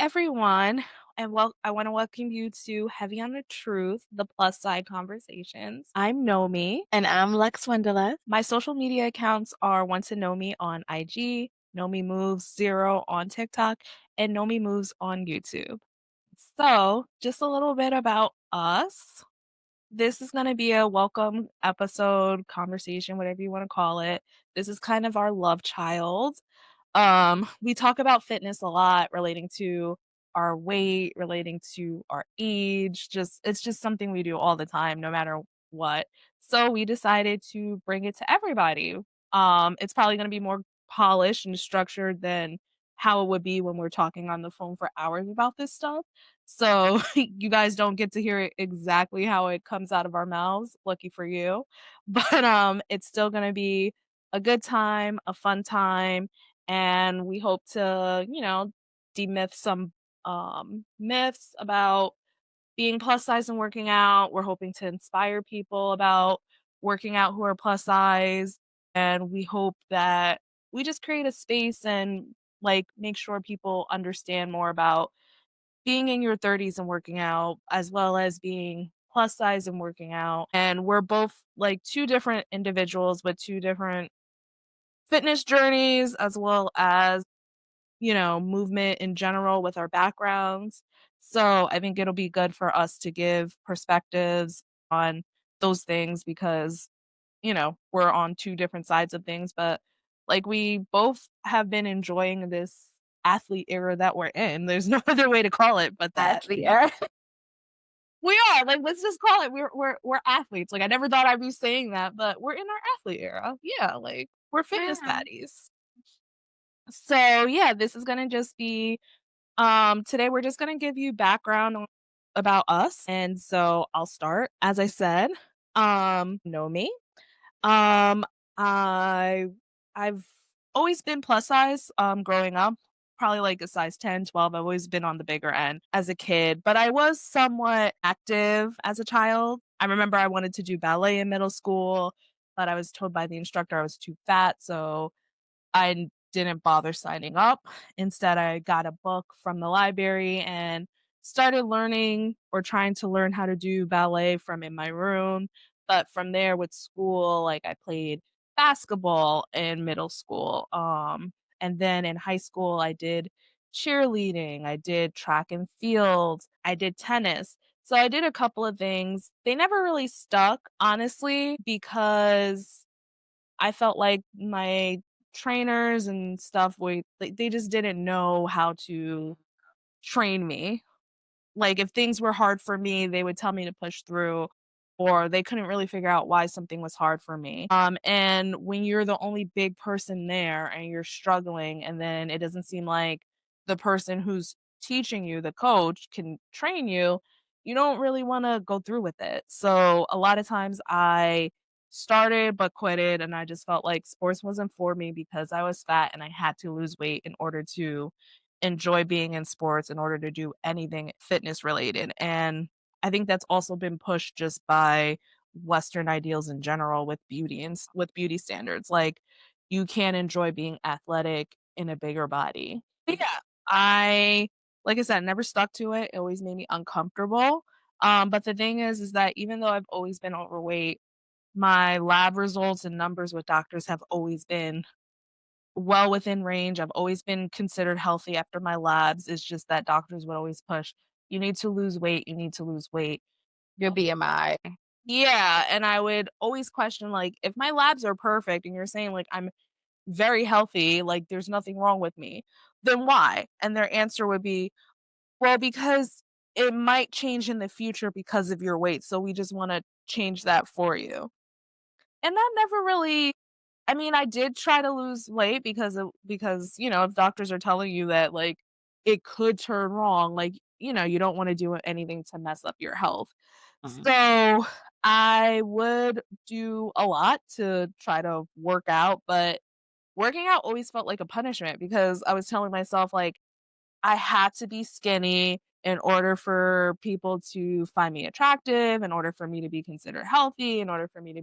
everyone, and I want to welcome you to Heavy on the Truth, the plus side conversations. I'm Nomi. And I'm Lex Wendela. My social media accounts are Want to Know Me on IG, Nomi Moves Zero on TikTok, and Nomi Moves on YouTube. So, just a little bit about us. This is going to be a welcome episode, conversation, whatever you want to call it. This is kind of our love child. We talk about fitness a lot relating to our weight, relating to our age, just it's just something we do all the time no matter what. So we decided to bring it to everybody. It's probably going to be more polished and structured than how it would be when we're talking on the phone for hours about this stuff. So you guys don't get to hear it exactly how it comes out of our mouths. Lucky for you. But it's still going to be a good time, a fun time, and we hope to, demyth some myths about being plus size and working out. We're hoping to inspire people about working out who are plus size, and we hope that we just create a space and like make sure people understand more about being in your 30s and working out as well as being plus size and working out. And we're both like two different individuals with two different fitness journeys as well as movement in general with our backgrounds. So I think it'll be good for us to give perspectives on those things because, we're on two different sides of things, but like we both have been enjoying this athlete era that we're in. There's no other way to call it but that. Athlete era. We are like, let's just call it. We're athletes. Like I never thought I'd be saying that, but we're in our athlete era. Yeah, like we're fitness Yeah. baddies. So yeah, this is gonna just be today we're just gonna give you background about us. And so I'll start. As I said, know me. Um I I've always been plus size growing up. Probably like a size 10, 12. I've always been on the bigger end as a kid, but I was somewhat active as a child. I remember I wanted to do ballet in middle school, but I was told by the instructor I was too fat, so I didn't bother signing up. Instead, I got a book from the library and started learning or trying to learn how to do ballet from in my room. But from there with school, like I played basketball in middle school. And then in high school, I did cheerleading, I did track and field, I did tennis. So I did a couple of things. They never really stuck, honestly, because I felt like my trainers and stuff, they just didn't know how to train me. Like, if things were hard for me, they would tell me to push through, or they couldn't really figure out why something was hard for me. And when you're the only big person there and you're struggling, and then it doesn't seem like the person who's teaching you, the coach, can train you, you don't really want to go through with it. So a lot of times I started but quitted, and I just felt like sports wasn't for me because I was fat and I had to lose weight in order to enjoy being in sports in order to do anything fitness related. And I think that's also been pushed just by Western ideals in general with beauty and with beauty standards. Like you can't enjoy being athletic in a bigger body. But yeah, like I said, never stuck to it. It always made me uncomfortable. But the thing is that even though I've always been overweight, my lab results and numbers with doctors have always been well within range. I've always been considered healthy after my labs. It's just that doctors would always push, "You need to lose weight, you need to lose weight." Your BMI. Yeah, and I would always question, like, if my labs are perfect and you're saying, like, I'm very healthy, like, there's nothing wrong with me, then why? And their answer would be, "Well, because it might change in the future because of your weight, so we just wanna change that for you." And that never really, I mean, I did try to lose weight because, if doctors are telling you that, like, it could turn wrong, like, you don't wanna do anything to mess up your health. Mhm. So, I would do a lot to try to work out, but working out always felt like a punishment because I was telling myself, like, I had to be skinny in order for people to find me attractive, in order for me to be considered healthy, in order for me to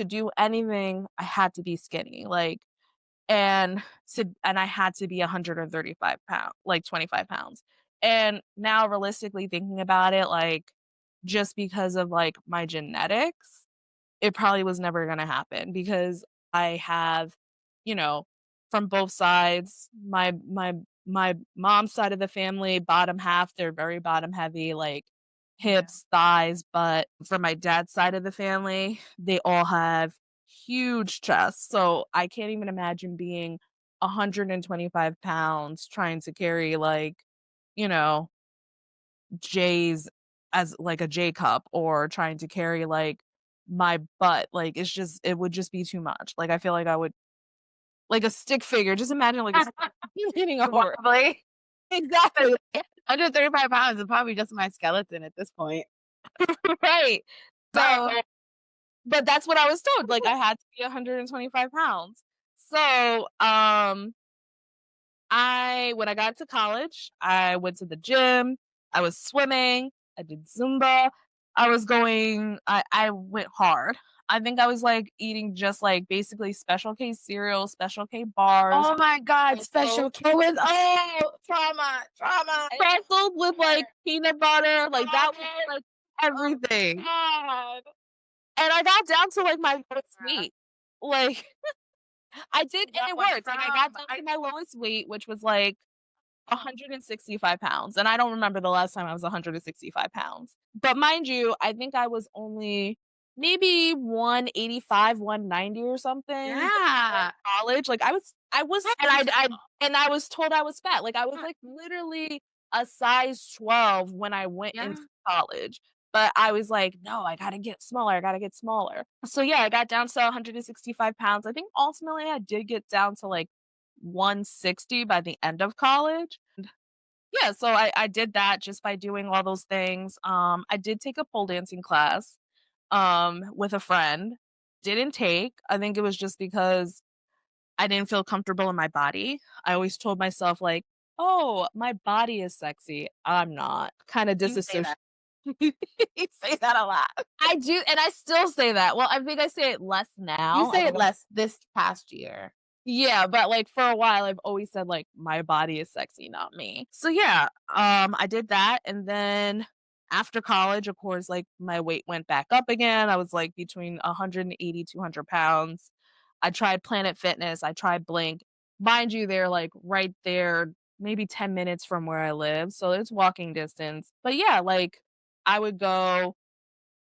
do anything, I had to be skinny. Like and I had to be 135 pounds, like 25 pounds. And now realistically thinking about it, like just because of like my genetics, it probably was never gonna happen because I have, you know, from both sides, my mom's side of the family, bottom half, they're very bottom heavy, like hips, thighs, but from my dad's side of the family, they all have huge chests. So I can't even imagine being 125 pounds trying to carry like, you know, J's as like a J cup or trying to carry like my butt. Like it's just it would just be too much. Like I feel like I would like a stick figure. Just imagine like a stick leaning over. Probably. Exactly. 135 pounds is probably just my skeleton at this point. Right. So Right. but that's what I was told. Like I had to be 125 pounds. So I when I got to college, I went to the gym, I was swimming, I did Zumba, I went hard. I think I was, like, eating just, like, basically Special K cereal, Special K bars, Oh my god, pretzels Special K was trauma, trauma. pretzels with, like, peanut butter, like, that was, like, Oh everything. god. And I got down to, like, my lowest Yeah. weight. Like, I did and That it was worked. Like, I got down I to my lowest weight, which was, like, 165 pounds, and I don't remember the last time I was 165 pounds. But mind you, I think I was only maybe 185, 190 or something in yeah. college. Like I was and I was told I was fat. Like I was like literally a size 12 when I went Yeah. into college. But I was like, no, I gotta get smaller. I gotta get smaller. So yeah, I got down to 165 pounds. I think ultimately I did get down to like 160 by the end of college. Yeah, so I did that just by doing all those things. I did take a pole dancing class, with a friend. Didn't take. I think it was just because I didn't feel comfortable in my body. I always told myself like, "Oh, my body is sexy." I'm not. Kinda You say disassociate. that. You say that a lot. I do, and I still say that. Well, I think I say it less You now. I say it think less this past year. yeah, but, like, for a while, I've always said, like, "My body is sexy, not me." So, yeah, I did that, and then after college, of course, like, my weight went back up again. I was, like, between 180, 200 pounds. I tried Planet Fitness, I tried Blink. Mind you, they're, like, right there, maybe 10 minutes from where I live, so it's walking distance. But, yeah, like, I would go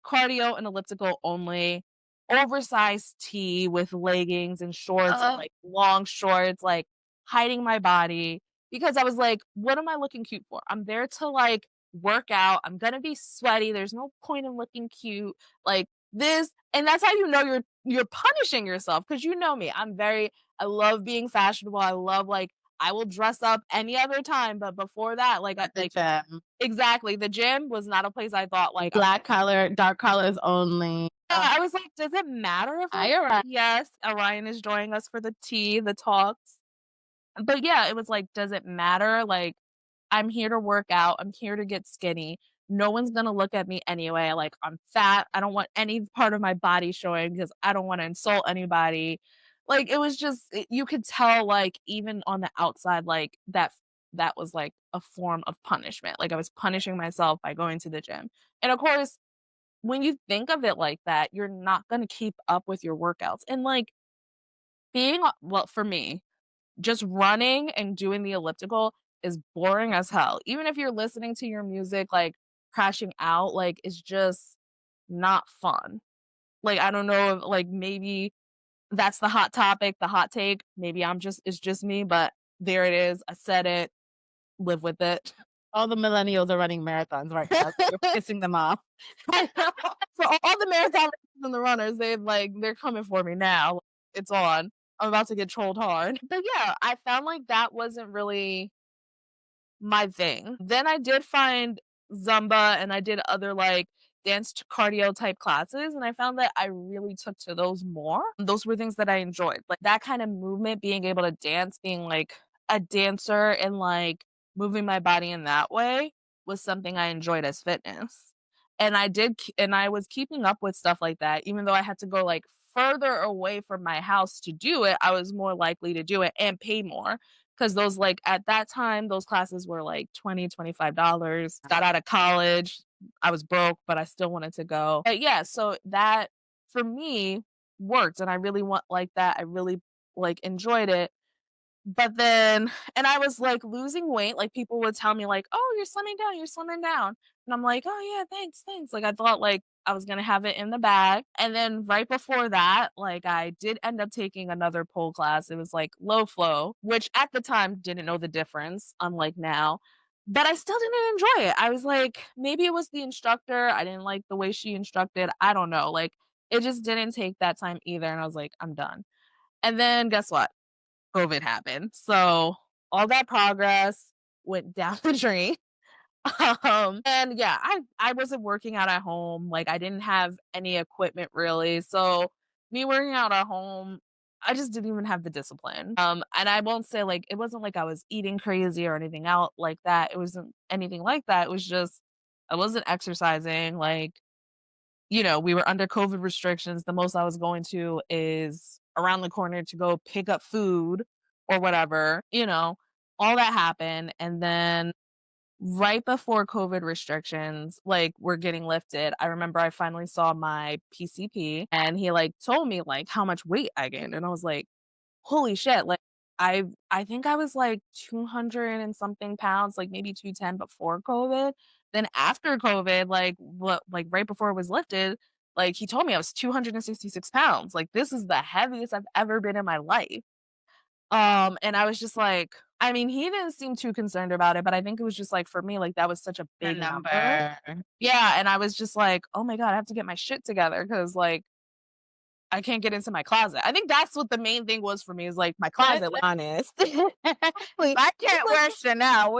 cardio and elliptical only, oversized tee with leggings and shorts and, Uh, like, long shorts, like, hiding my body because I was like, "What am I looking cute for? I'm there to, like, work out, I'm gonna be sweaty, there's no point in looking cute, like, this" and that's how you know you're punishing yourself because you know me, I love being fashionable, I love, like I will dress up any other time, but before that, like, I at the like gym. exactly, the gym was not a place I thought, like, Black color, dark colors only. yeah, I was like, "Does it matter if I" You're right. Yes, Orion is joining us for the tea, the talks. But yeah, it was like, "Does it matter?" Like, I'm here to work out, I'm here to get skinny. No one's gonna look at me anyway, like, I'm fat, I don't want any part of my body showing because I don't wanna insult anybody. Like, it was just you could tell, like, even on the outside, like, that was, like, a form of punishment. Like, I was punishing myself by going to the gym. And of course, when you think of it like that, you're not gonna keep up with your workouts, and, like, well, for me, just running and doing the elliptical is boring as hell. Even if you're listening to your music, like, crashing out, like, it's just not fun. Like, I don't know if, like, maybe that's the hot topic, the hot take. Maybe it's just me, but there it is. I said it, live with it. All the millennials are running marathons right now, so you're pissing them off. I know. So all the marathon runners and the runners, they're coming for me now. It's on. I'm about to get trolled hard. But yeah, I found like that wasn't really my thing. Then I did find Zumba and I did other like dance cardio type classes and I found that I really took to those more. Those were things that I enjoyed. Like that kind of movement, being able to dance, being like a dancer and like moving my body in that way was something I enjoyed as fitness. And I was keeping up with stuff like that, even though I had to go, like, further away from my house to do it, I was more likely to do it and pay more, because those, like at that time, those classes were, like, 25 dollars. Got out of college, I was broke, but I still wanted to go. Yeah, so that, for me, worked, and I really want like that, I really, like, enjoyed it. But then and I was, like, losing weight, like, people would tell me, like, "Oh, you're slimming down, you're slimming down." And I'm like, "Oh, yeah, thanks, thanks." Like, I thought, like, I was gonna have it in the bag. And then right before that, like, I did end up taking another pole class. It was, like, low flow, which at the time didn't know the difference, unlike now. But I still didn't enjoy it. I was like, maybe it was the instructor, I didn't like the way she instructed, I don't know, like, it just didn't take that time either, and I was like, "I'm done." And then guess what? COVID happened. So all that progress went down the drain. And yeah, I wasn't working out at home. Like I didn't have any equipment really. So me working out at home, I just didn't even have the discipline. And I won't say like it wasn't like I was eating crazy or anything out like that. It wasn't anything like that. It was just I wasn't exercising. Like we were under COVID restrictions. The most I was going to is around the corner to go pick up food or whatever, all that happened. And then right before COVID restrictions, like were getting lifted, I remember I finally saw my PCP and he like told me like how much weight I gained. And I was like, holy shit, like, I think I was, like, 200 and something pounds, like, maybe 210 before COVID. Then after COVID, like, right before it was lifted, like, he told me I was 266 pounds, like, this is the heaviest I've ever been in my life. And I was just like I mean, he didn't seem too concerned about it, but I think it was just, like, for me, like, that was such a The big number. number. Yeah, and I was just like, "Oh my god, I have to get my shit together because like, I can't get into my closet." I think that's what the main thing was for me is, like, my closet, like Honest. like I it's can't like wear Chanel.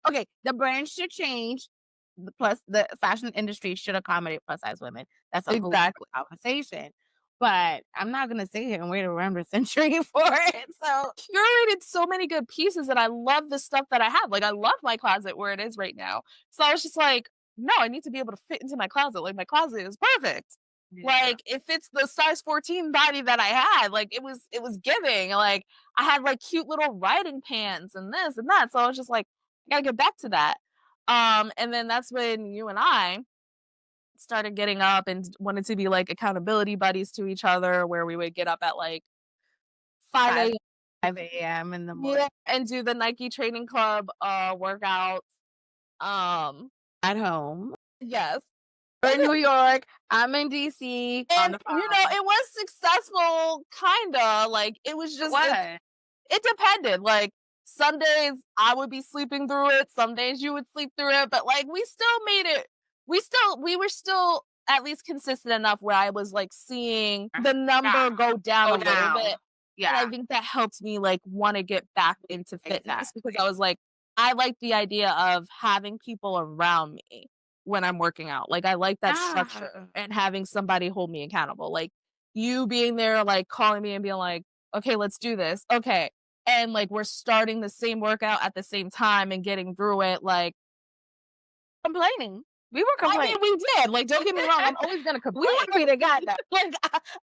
Okay, the brand should change. The fashion industry should accommodate plus size women. That's a whole different exactly. conversation. But I'm not gonna sit here and wait around a century for it. So Curated so many good pieces, and I love the stuff that I have, like, I love my closet where it is right now. So I was just like, "No, I need to be able to fit into my closet, like, my closet is perfect." yeah. Like, it fits the size 14 body that I had, like, it was giving, like, I had, like, cute little riding pants and this and that, so I was just like, "I gotta get back to that." And then that's when you and I started getting up and wanted to be, like, accountability buddies to each other, where we would get up at, like, 5 5 AM. 5 a.m. in the Yeah, morning and do the Nike Training Club, workouts. at home. Yes. We're in New York. I'm in DC on And, the phone. it was successful, kinda, like, it was It just was. it depended, like, some days I would be sleeping through it, some days you would sleep through it, but, like, we still made it we were still at least consistent enough where I was, like, seeing the Yeah. number go down Go a little bit, down. and I Yeah. think that helped me, like, wanna get back into fitness because Exactly. I was like, I like the idea of having people around me when I'm working out, like, I like that Yeah. structure and having somebody hold me accountable, like, you being there, like, calling me and being like, "Okay, let's do this. Okay." And, like, we're starting the same workout at the same time and getting through it, like Complaining. We were I mean, complaining. we did, like, don't get me wrong, I'm always gonna We complain. happy to got that. Like,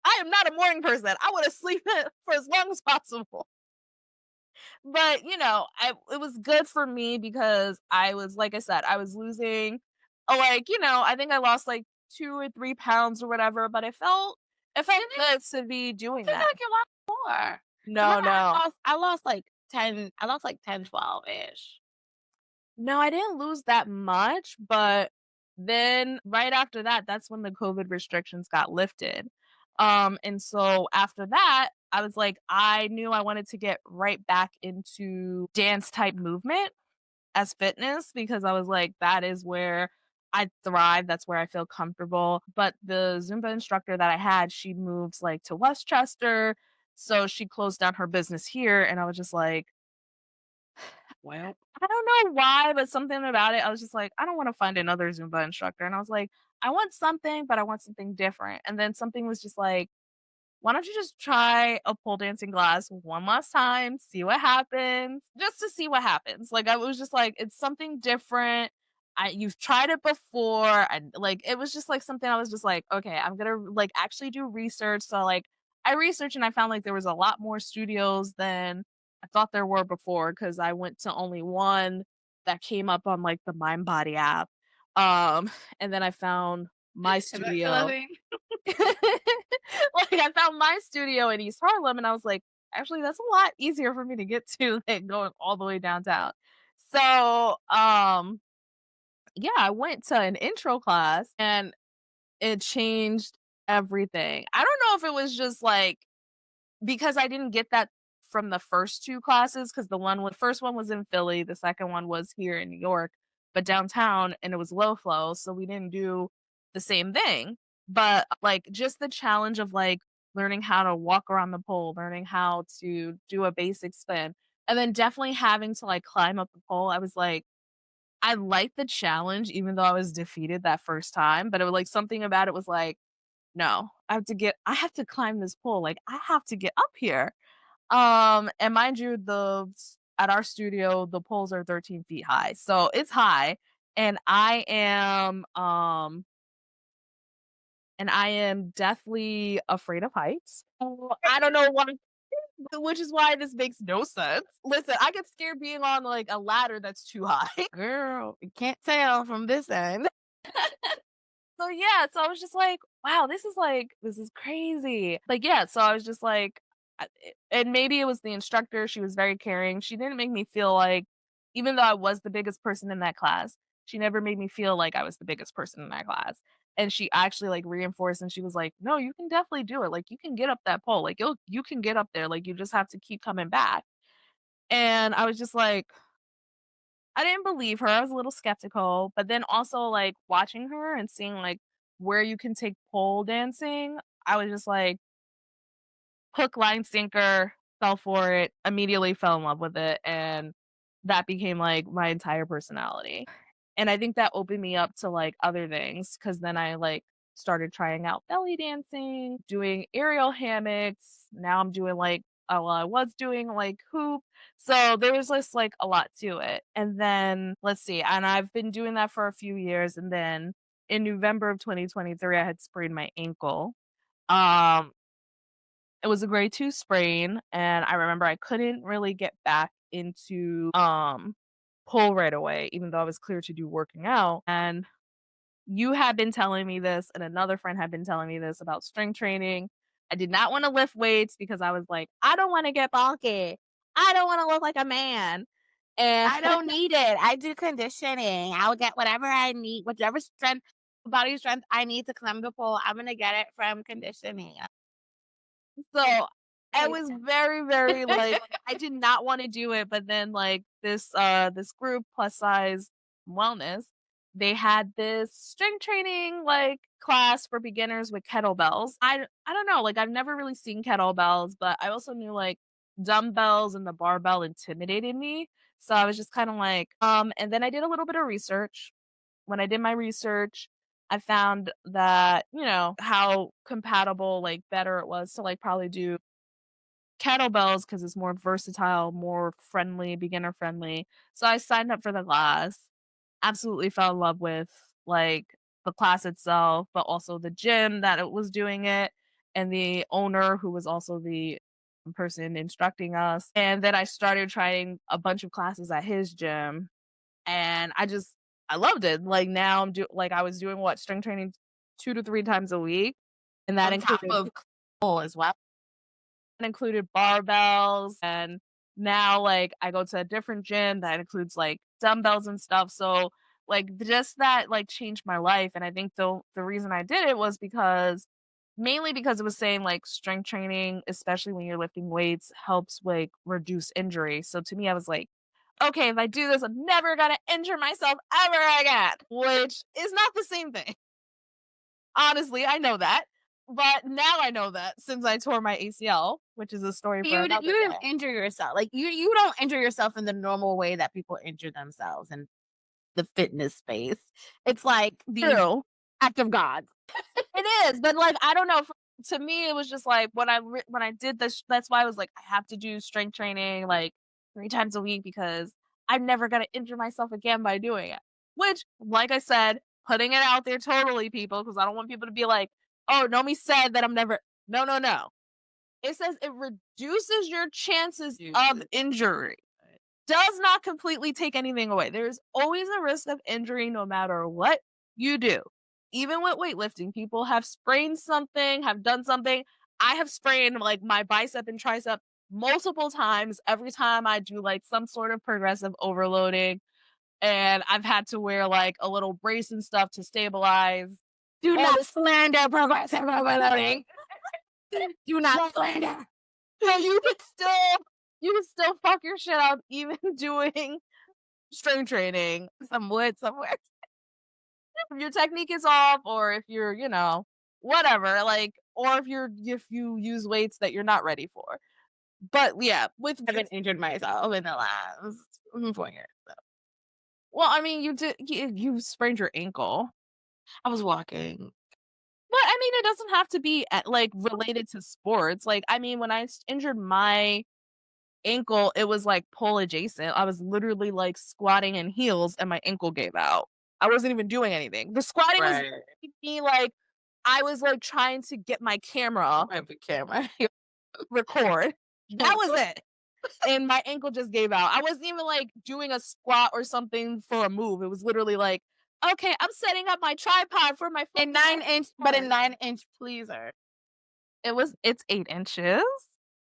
I am not a morning person, I wanna sleep for as long as possible. But, it was good for me because I was like I said, I was losing, like, I think I lost, like, 2 or 3 pounds or whatever, but it felt Didn't good to be I doing feel that. like you lost more. 'Cause No, remember no. I lost like 10, 12-ish. No, I didn't lose that much, but then right after that, that's when the COVID restrictions got lifted. And so after that, I was like, I knew I wanted to get right back into dance type movement as fitness because I was like, that is where I thrive. That's where I feel comfortable. But the Zumba instructor that I had, she moves like to Westchester. So she closed down her business here. And I was just like, Well, I don't know why, but something about it, I was just like, I don't want to find another Zumba instructor. And I was like, I want something, but I want something different. And then something was just like, why don't you just try a pole dancing class one last time, see what happens, just to see what happens. Like, I was just like, it's something different. you've tried it before, and, like, it was just, like, something I was just like, "Okay, I'm gonna, like, actually do research." So, like, I researched and I found, like, there was a lot more studios than I thought there were before because I went to only one that came up on, like, the MindBody app. Um, and then I found my Is that still a studio. thing? Like, I found my studio in East Harlem, and I was like, "Actually, that's a lot easier for me to get to than going all the way downtown." So, yeah, I went to an intro class, and it changed everything. I don't know if it was just, like, because I didn't get that from the first 2 classes, because the first one was in Philly, the second one was here in New York, but downtown, and it was low flow, so we didn't do the same thing. But, like, just the challenge of, like, learning how to walk around the pole, learning how to do a basic spin, and then definitely having to, like, climb up the pole, I was like, I liked the challenge even though I was defeated that first time, but it was, like, something about it was like, "No, I have to climb this pole, like, I have to get up here." And mind you, at our studio, the poles are 13 feet high, so it's high, and I am deathly afraid of heights. Oh, I don't know why, which is why this makes no sense. Listen, I get scared being on, like, a ladder that's too high. Girl, you can't tell from this end. So, yeah, so I was just like, "Wow, this is crazy." Like, yeah, so I was just like and maybe it was the instructor, she was very caring. She didn't make me feel like, even though I was the biggest person in that class, she never made me feel like I was the biggest person in that class. And she actually, like, reinforced, and she was like, "No, you can definitely do it. Like, you can get up that pole. Like, you can get up there. Like, you just have to keep coming back." And I was just like, I didn't believe her, I was a little skeptical, but then also, like, watching her and seeing, like, where you can take pole dancing, I was just like, hook, line, sinker, fell for it, immediately fell in love with it, and that became, like, my entire personality. And I think that opened me up to, like, other things, because then I, like, started trying out belly dancing, doing aerial hammocks, now I'm doing, like well, I was doing, like, hoop, so there was just, like, a lot to it. And then, let's see, and I've been doing that for a few years, and then in November of 2023, I had sprained my ankle. Um, it was a grade 2 sprain, and I remember I couldn't really get back into, pole right away, even though I was clear to do working out, and you had been telling me this, and another friend had been telling me this about strength training. I did not wanna lift weights because I was like, "I don't wanna get bulky. I don't wanna look like a man." And I don't need it. I do conditioning. I'll get whatever I need, whichever strength, body strength I need to climb the pole. I'm gonna get it from conditioning. so, I Right. was very, very, like, I did not wanna do it, but then, like, this group, Plus Size Wellness, they had this strength training, like, class for beginners with kettlebells. I don't know, like, I've never really seen kettlebells, but I also knew, like, dumbbells and the barbell intimidated me, so I was just kinda like, and then I did a little bit of research. When I did my research, I found that, how compatible, like, better it was to, like, probably do kettlebells because it's more versatile, more friendly, beginner friendly. So I signed up for the class, absolutely fell in love with, like, the class itself, but also the gym that it was doing it, and the owner who was also the person instructing us. And then I started trying a bunch of classes at his gym, and I loved it. Like, now I was doing what, strength training 2 to 3 times a week, and On top of pole as well. that included barbells, and now, like, I go to a different gym that includes, like, dumbbells and stuff, so, like, just that, like, changed my life, and I think the reason I did it was mainly because it was saying, like, strength training, especially when you're lifting weights, helps, like, reduce injury, so to me, I was like, "Okay, if I do this, I'm never gonna injure myself ever again," which is not the same thing. Honestly, I know that, but now I know that since I tore my ACL, which is a story for You another didn't day. injure yourself. Like you don't injure yourself in the normal way that people injure themselves in the fitness space. It's like these True. act of gods. It is, but, like, I don't know, to me, it was just, like, when I did this, that's why I was like, "I have to do strength training, like, 3 times a week because I'm never gonna injure myself again by doing it." which, like I said, putting it out there totally, people, because I don't want people to be like, "Oh, Nomi said that I'm never." No, no, no. It says it reduces your chances of injury. Does not completely take anything away. There's always a risk of injury no matter what you do. Even with weightlifting, people have sprained something, have done something. I have sprained like my bicep and tricep multiple times every time I do like some sort of progressive overloading. And I've had to wear like a little brace and stuff to stabilize Do all not this. slander progressive overloading. Do not Like, slander. so you can still fuck your shit up even doing strength training. Some wood somewhere. If your technique is off or if you're, whatever, like, or if you use weights that you're not ready for. But yeah, with I haven't weights, injured myself in the last 4 years. So. well, I mean, you sprained your ankle. I was walking. But I mean, it doesn't have to be like related to sports. Like, I mean, when I injured my ankle, it was like pull adjacent. I was literally like squatting in heels and my ankle gave out. I wasn't even doing anything. The squatting was Right. me like I was like trying to get my camera My camera. record. That was it. And my ankle just gave out. I wasn't even like doing a squat or something for a move. It was literally like, okay, I'm setting up my tripod for my A phone. 9 inch, but a 9 inch pleaser. It's 8 inches.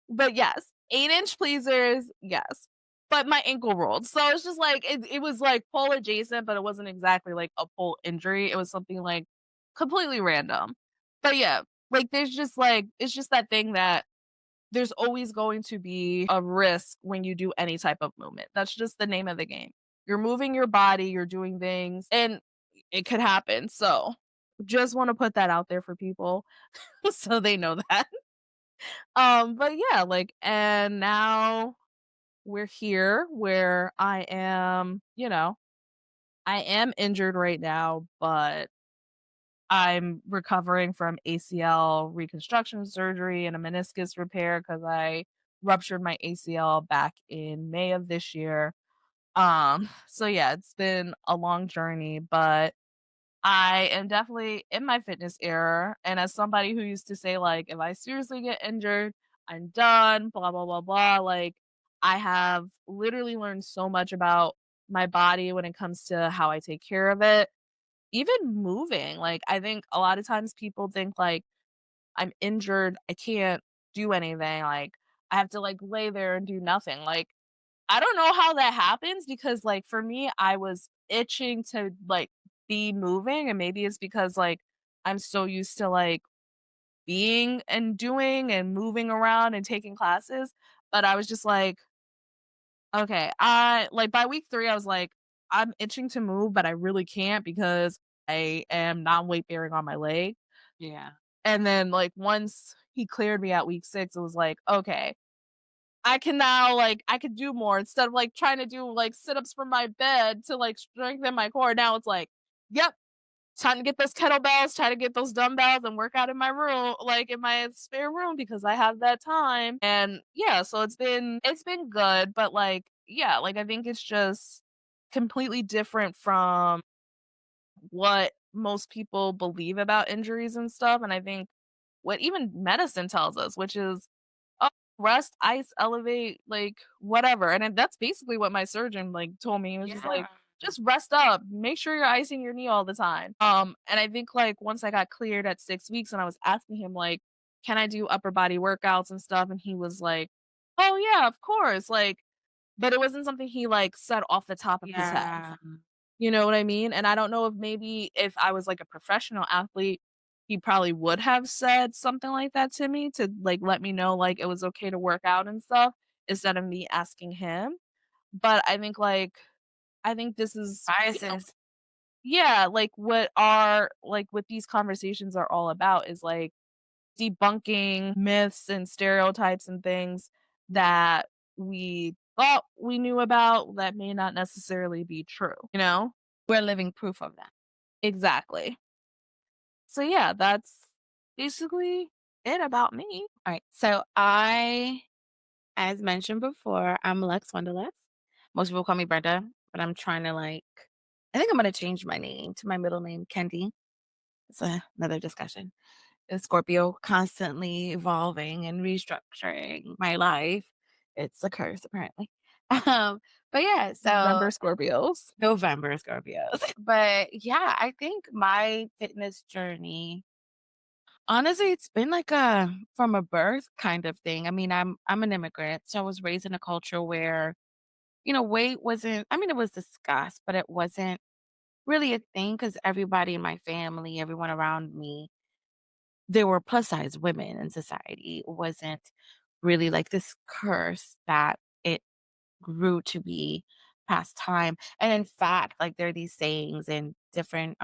But yes, 8 inch pleasers, yes. But my ankle rolled. So it's just like it was like pole adjacent, but it wasn't exactly like a pole injury. It was something like completely random. But yeah, like there's just like it's just that thing that there's always going to be a risk when you do any type of movement. That's just the name of the game. You're moving your body, you're doing things, and it could happen. So just want to put that out there for people so they know that. But yeah, like, and now we're here where I am injured right now, but I'm recovering from ACL reconstruction surgery and a meniscus repair because I ruptured my ACL back in May of this year. So yeah, it's been a long journey, but I am definitely in my fitness era. And as somebody who used to say, like, if I seriously get injured, I'm done, blah, blah, blah, blah. Like, I have literally learned so much about my body when it comes to how I take care of it. Even moving, like, I think a lot of times people think, like, I'm injured, I can't do anything. Like, I have to, like, lay there and do nothing. Like, I don't know how that happens because, like, for me, I was itching to, like, be moving, and maybe it's because, like, I'm so used to, like, being and doing and moving around and taking classes, but I was just like, "Okay." By week 3, I was like, "I'm itching to move, but I really can't because I am non-weight bearing on my leg." Yeah. And then, like, once he cleared me at week 6, it was like, "Okay, I can now, like, I could do more instead of, like, trying to do, like, sit-ups from my bed to, like, strengthen my core. Now it's like, yep, time to get those kettlebells, try to get those dumbbells and work out in my room, like, in my spare room because I have that time." And, yeah, so it's been good, but, like, yeah, like, I think it's just completely different from what most people believe about injuries and stuff, and I think what even medicine tells us, which is, "Oh, rest, ice, elevate, like, whatever," and then that's basically what my surgeon, like, told me. He was just like, Yeah. "Just rest up, make sure you're icing your knee all the time." And I think, like, once I got cleared at 6 weeks and I was asking him, like, "Can I do upper body workouts and stuff?" And he was like, "Oh, yeah, of course," like, but it wasn't something he, like, said off the top of his head. Yeah. You know what I mean? And I don't know if maybe if I was, like, a professional athlete, he probably would have said something like that to me to, like, let me know, like, it was okay to work out and stuff instead of me asking him. But I think this is, Biases. yeah, like, what these conversations are all about is, like, debunking myths and stereotypes and things that we thought we knew about that may not necessarily be true, you know? We're living proof of that. Exactly. So yeah, that's basically it about me. All right. As mentioned before, I'm Lex Wonderlust. Most people call me Brenda, but I'm trying to like I think I'm gonna change my name to my middle name, Kendi. It's another discussion. A Scorpio constantly evolving and restructuring my life. It's a curse, apparently. Um, but yeah, so November Scorpios. November Scorpios. But yeah, I think my fitness journey, honestly, it's been like a from a birth kind of thing. I mean, I'm an immigrant, so I was raised in a culture where, weight wasn't, I mean, it was discussed, but it wasn't really a thing because everybody in my family, everyone around me, there were plus size women in society. It wasn't really like this curse that it grew to be past time. And in fact, like there are these sayings in different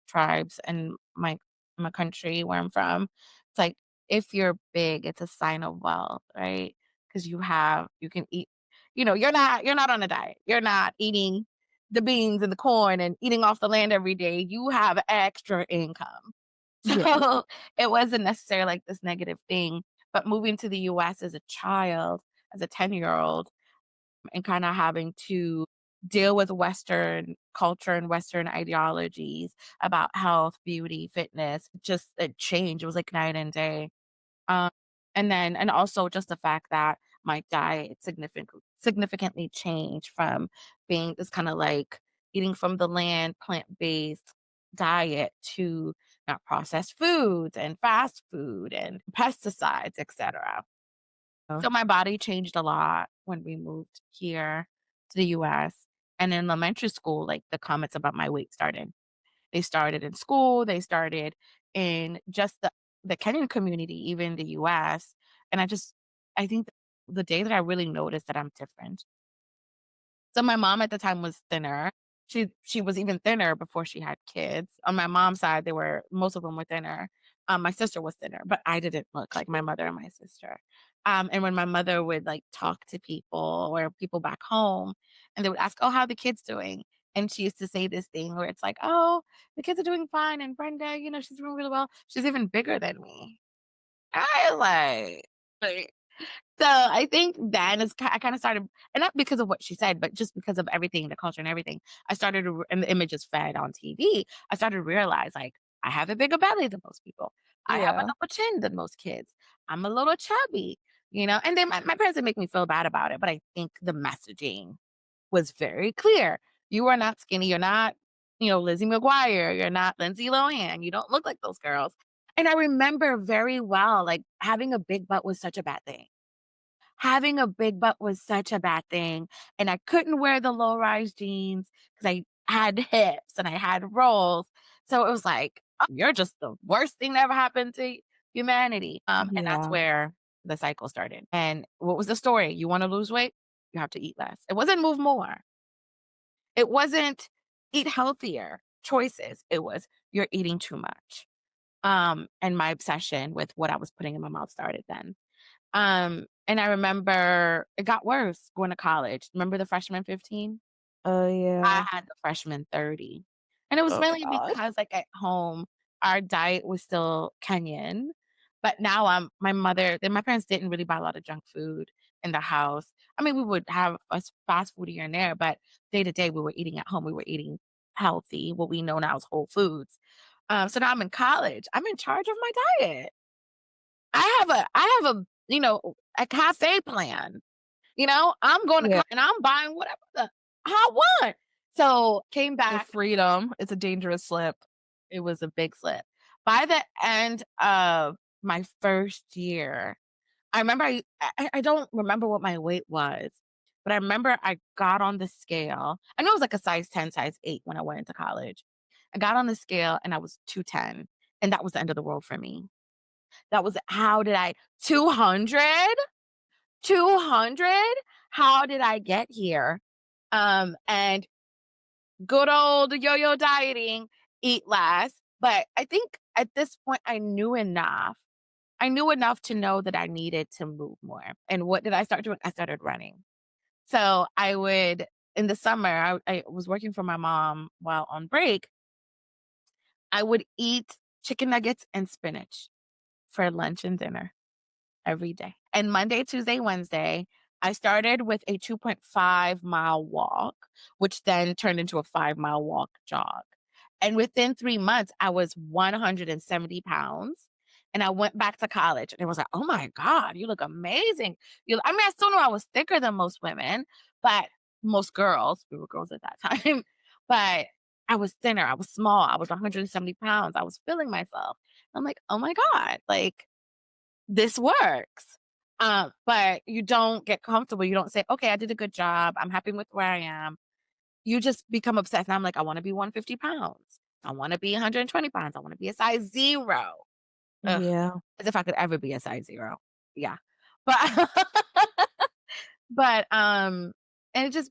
tribes in my country where I'm from. It's like if you're big, it's a sign of wealth, right? Because you can eat, you're not on a diet. You're not eating the beans and the corn and eating off the land every day. You have extra income. Yeah. So it wasn't necessarily like this negative thing. But moving to the US as a child, as a 10-year-old, and kinda having to deal with Western culture and Western ideologies about health, beauty, fitness, just it changed. It was like night and day. Um, and also just the fact that my diet significantly changed from being this kinda like eating from the land, plant-based diet to not processed foods and fast food and pesticides, etcetera. So my body changed a lot when we moved here to the US. And in elementary school, like the comments about my weight started. They started in school, they started in just the Kenyan community, even the US. And I think the day that I really noticed that I'm different. So my mom at the time was thinner. She was even thinner before she had kids. On my mom's side, they were most of them were thinner. My sister was thinner, but I didn't look like my mother and my sister. And when my mother would like talk to people or people back home, and they would ask, "Oh, how are the kids doing?" And she used to say this thing where it's like, "Oh, the kids are doing fine, and Brenda, she's doing really well. She's even bigger than me." I was like, so I think then I kinda started, and not because of what she said, but just because of everything, the culture and everything. I started to and the images fed on TV. I started to realize, like, I have a bigger belly than most people. I have a Yeah. double chin than most kids. I'm a little chubby, and then my parents didn't make me feel bad about it, but I think the messaging was very clear. You are not skinny. You're not, Lizzie McGuire. You're not Lindsay Lohan. You don't look like those girls. And I remember very well, like, having a big butt was such a bad thing. Having a big butt was such a bad thing, and I couldn't wear the low-rise jeans because I had hips and I had rolls, so it was like, "Oh, you're just the worst thing that ever happened to humanity," and that's Yeah. where the cycle started, and what was the story? You wanna lose weight? You have to eat less. It wasn't move more. It wasn't eat healthier choices. It was, "You're eating too much." And my obsession with what I was putting in my mouth started then. And I remember it got worse going to college. Remember the freshman 15? Oh, I yeah. had the freshman 30. And it was Oh mainly god. because, like, at home, our diet was still Kenyan, but now my parents didn't really buy a lot of junk food in the house. I mean, we would have fast food here and there, but day to day, we were eating at home. We were eating healthy, what we know now as whole foods. So now I'm in college. I'm in charge of my diet. I have a cafe plan. I'm going to Yeah. and I'm buying whatever I want. So, came The back, freedom, it's a dangerous slip. it was a big slip. By the end of my first year, I remember I don't remember what my weight was, but I remember I got on the scale. I know it was like a size 10, size 8 when I went into college. I got on the scale and I was 210, and that was the end of the world for me. That was how did I 200? 200? How did I get here? And good old yo-yo dieting, eat less. But I think at this point I knew enough. I knew enough to know that I needed to move more. And what did I start doing? I started running. So I would in the summer, I was working for my mom while on break. I would eat chicken nuggets and spinach for lunch and dinner every day. And Monday, Tuesday, Wednesday, I started with a 2.5-mile walk, which then turned into a 5-mile walk jog. And within 3 months, I was 170 pounds. And I went back to college and it was like, oh my God, you look amazing. I mean, I still know I was thicker than most women, but most girls, we were girls at that time, but I was thinner. I was small. I was 170 pounds. I was feeling myself. I'm like, oh my God, like this works. But you don't get comfortable. You don't say, okay, I did a good job. I'm happy with where I am. You just become obsessed. And I'm like, I want to be 150 pounds. I want to be 120 pounds. I want to be a size zero. Ugh, Yeah. as if I could ever be a size zero. Yeah. But, but, and it just,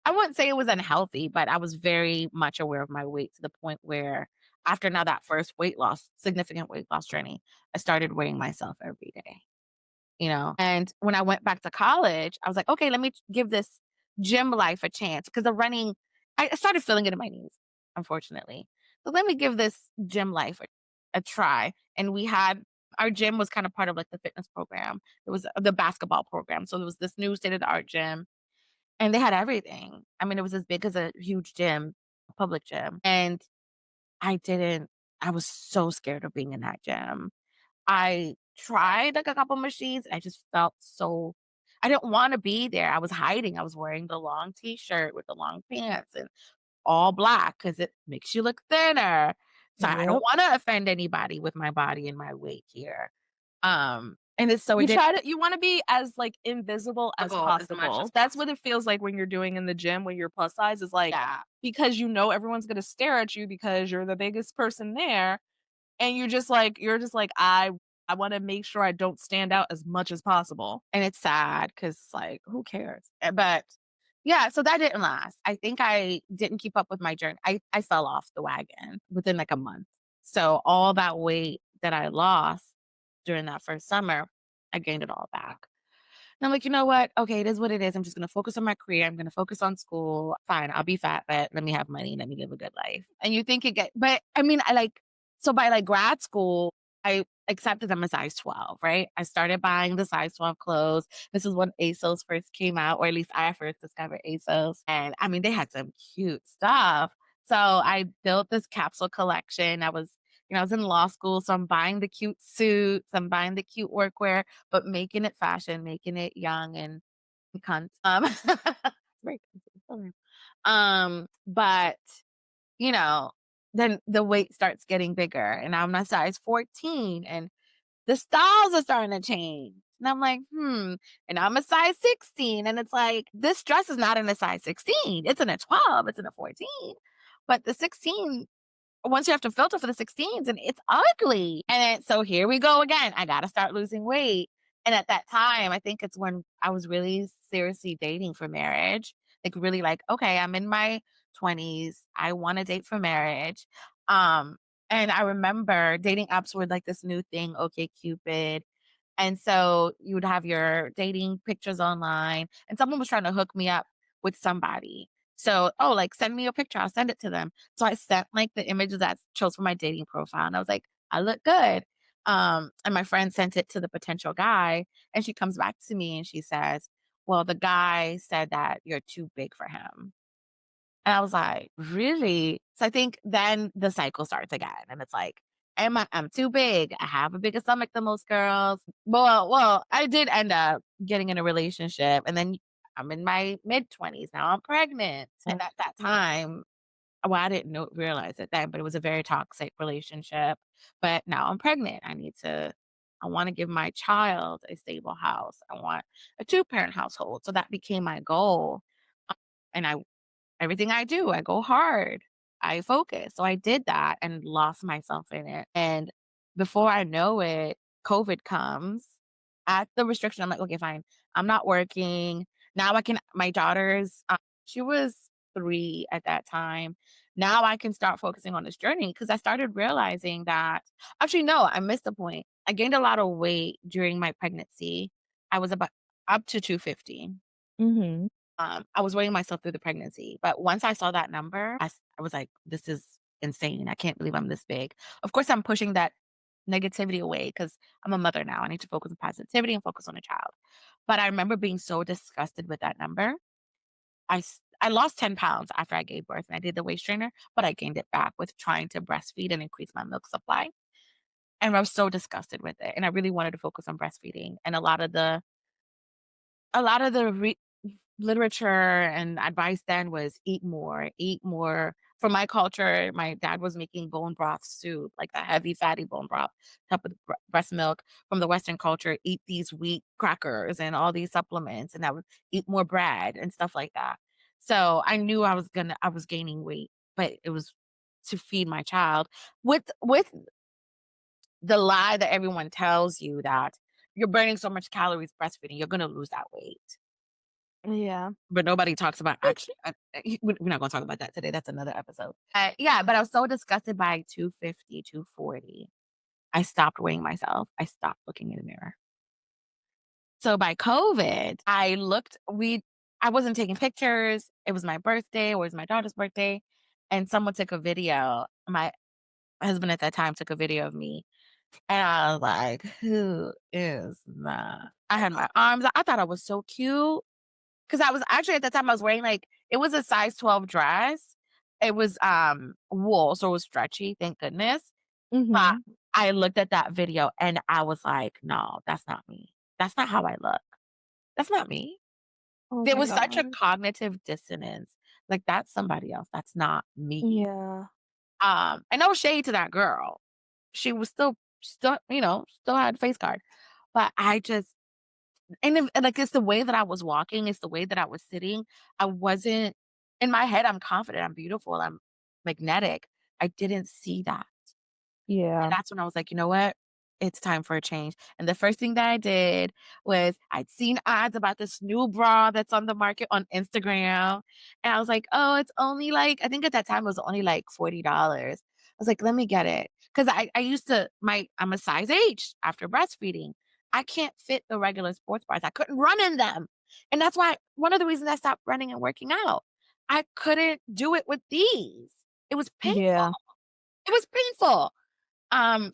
I wouldn't say it was unhealthy, but I was very much aware of my weight to the point where after now that first weight loss, significant weight loss journey, I started weighing myself every day. And when I went back to college, I was like, "Okay, let me give this gym life a chance," because the running I started feeling it in my knees, unfortunately. So let me give this gym life a try, and we had our gym was kind of part of, like, the fitness program. It was the basketball program, so there was this new state-of-the-art gym, and they had everything. I mean, it was as big as a huge gym, a public gym, and I didn't I was so scared of being in that gym. I tried, like, a couple machines, I just felt so I didn't wanna be there, I was hiding, I was wearing the long T-shirt with the long pants and all black because it makes you look thinner, so I don't Yep. wanna offend anybody with my body and my weight here, and it's so it You did try to you wanna be as, like, invisible as as much as possible. That's what possible. it feels like when you're doing in the gym when you're plus size is, like, Yeah, because you know everyone's gonna stare at you because you're the biggest person there, and you're just like, I wanna make sure I don't stand out as much as possible." and it's sad because like, who cares? But yeah, so that didn't last. I think I didn't keep up with my journey. I fell off the wagon within, like, a month. So all that weight that I lost during that first summer, I gained it all back. And I'm like, "You know what? Okay, it is what it is. I'm just gonna focus on my career. I'm gonna focus on school. Fine, I'll be fat, but let me have money. Let me live a good life." And you think it get but I mean, so by, like, grad school, I accepted I'm a size 12, right? I started buying the size 12 clothes. This is when ASOS first came out, or at least I first discovered ASOS. And I mean, they had some cute stuff. So I built this capsule collection. I was in law school, so I'm buying the cute suits, I'm buying the cute workwear, but making it fashion, making it young and cunt. Very cunt. But, you know, then the weight starts getting bigger and I'm a size 14 and the styles are starting to change. And I'm like, and I'm a size 16. And it's like, this dress is not in a size 16. It's in a 12. It's in a 14. But the 16 once you have to filter for the 16s and it's ugly. And then, so here we go again. I got to start losing weight. And at that time, I think it's when I was really seriously dating for marriage. Like really like, okay, I'm in my 20s. I want to date for marriage. Um, and I remember dating apps were like this new thing, okay, Cupid. And so you would have your dating pictures online, and someone was trying to hook me up with somebody. So, oh, like, send me a picture, I'll send it to them. So I sent like the images that chose for my dating profile, and I was like, I look good. And my friend sent it to the potential guy, and she comes back to me and she says, well, the guy said that you're too big for him. And I was like, "Really?" So I think then the cycle starts again, and it's like, I'm too big. I have a bigger stomach than most girls. Well, I did end up getting in a relationship, and then I'm in my mid-20s, now I'm pregnant, and at that time well, I didn't realize it then, but it was a very toxic relationship, but now I'm pregnant. I wanna give my child a stable house. I want a two-parent household, so that became my goal, and I everything I do, I go hard. I focus. So I did that and lost myself in it. And before I know it, COVID comes. At the restriction, I'm like, okay, fine. I'm not working. Now I can, my daughter's, she was 3 at that time. Now I can start focusing on this journey because I started realizing that, actually, no, I missed the point. I gained a lot of weight during my pregnancy. I was about up to 250. Mhm. I was weighing myself through the pregnancy, but once I saw that number, I was like, "This is insane. I can't believe I'm this big." Of course, I'm pushing that negativity away because I'm a mother now. I need to focus on positivity and focus on a child. But I remember being so disgusted with that number. I lost 10 pounds after I gave birth and I did the waist trainer, but I gained it back with trying to breastfeed and increase my milk supply. And I was so disgusted with it. And I really wanted to focus on breastfeeding. And a lot of the literature and advice then was eat more, eat more. For my culture, my dad was making bone broth soup, like the heavy, fatty bone broth, top with breast milk. From the Western culture, eat these wheat crackers and all these supplements, and I would eat more bread and stuff like that. So I knew I was gaining weight, but it was to feed my child with the lie that everyone tells you that you're burning so much calories breastfeeding, you're gonna lose that weight. Yeah. But nobody talks about actually we're not gonna talk about that today, that's another episode. Yeah, but I was so disgusted by 250, 240. I stopped weighing myself, I stopped looking in the mirror. So by COVID, I wasn't taking pictures, it was my birthday, it was my daughter's birthday, and someone took a video. My husband at that time took a video of me, and I was like, "Who is that?" I had my arms out, I thought I was so cute. 'Cause I was actually at the time I was wearing, like it was a size 12 dress. It was, wool, so it was stretchy, thank goodness. But Mhm. I looked at that video and I was like, "No, that's not me. That's not how I look. That's not me." Oh There my was such a god. cognitive dissonance. Like, that's somebody else, that's not me. Yeah. And no shade to that girl. She was still, still had face card. But I just and, like, it's the way that I was walking, it's the way that I was sitting. I wasn't in my head, I'm confident, I'm beautiful, I'm magnetic. I didn't see that. And Yeah. that's when I was like, "You know what? It's time for a change." And the first thing that I did was I'd seen ads about this new bra that's on the market on Instagram, and I was like, "Oh, it's only like" I think at that time it was only like $40. I was like, "Let me get it," 'cause I used to my I'm a size H after breastfeeding. I can't fit the regular sports bras. I couldn't run in them. And that's why one of the reasons I stopped running and working out. I couldn't do it with these. It was painful. Yeah. It was painful.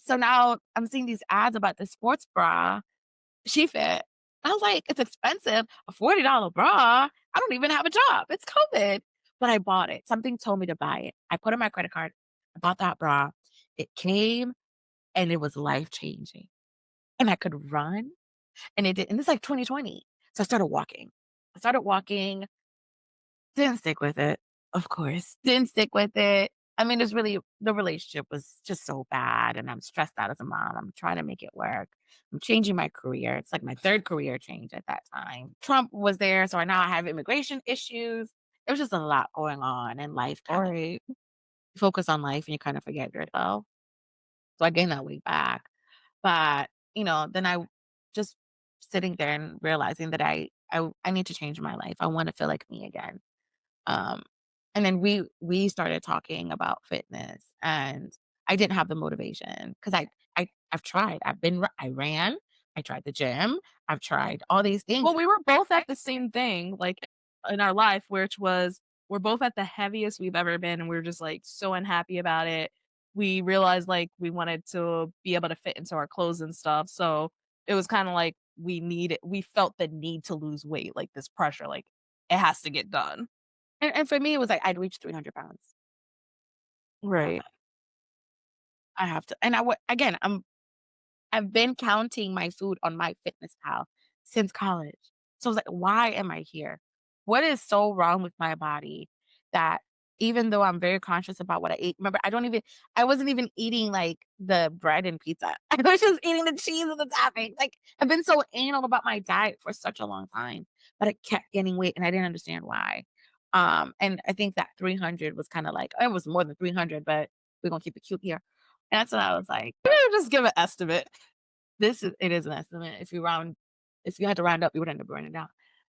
So now I'm seeing these ads about this sports bra, She Fit. I was like, "It's expensive. A $40 bra? I don't even have a job. It's COVID." But I bought it. Something told me to buy it. I put in my credit card. I bought that bra. It came and it was life-changing. And I could run and it did and it's like 2020. So I started walking. Didn't stick with it, of course. Didn't stick with it. I mean, it's really the relationship was just so bad, and I'm stressed out as a mom. I'm trying to make it work. I'm changing my career. It's like my 3rd career change at that time. Trump was there, so now I have immigration issues. It was just a lot going on, and life All kinda right. focus on life, and you kinda forget yourself. So I gained that weight back. But, then I just sitting there and realizing that I need to change my life. I wanna feel like me again. Um, and then we started talking about fitness, and I didn't have the motivation because I've tried. I ran, I tried the gym, I've tried all these things. Well, we were both at the same thing, like, in our life, which was we're both at the heaviest we've ever been, and we are just, like, so unhappy about it. We realized, like, we wanted to be able to fit into our clothes and stuff, so it was kinda like we felt the need to lose weight, like, this pressure, like, it has to get done. And for me, it was like I'd reached 300 pounds. I was Right. like, I have to, and again, I've been counting my food on MyFitnessPal since college. So I was like, "Why am I here? What is so wrong with my body that even though I'm very conscious about what I eat." Remember, I wasn't even eating, like, the bread and pizza. I was just eating the cheese and the topping. Like, I've been so anal about my diet for such a long time, but I kept gaining weight, and I didn't understand why. And I think that 300 was kinda like it was more than 300, but we're gonna keep it cute here. And that's when I was like, Yeah, just give an estimate. it is an estimate. If you had to round up, you would end up running down.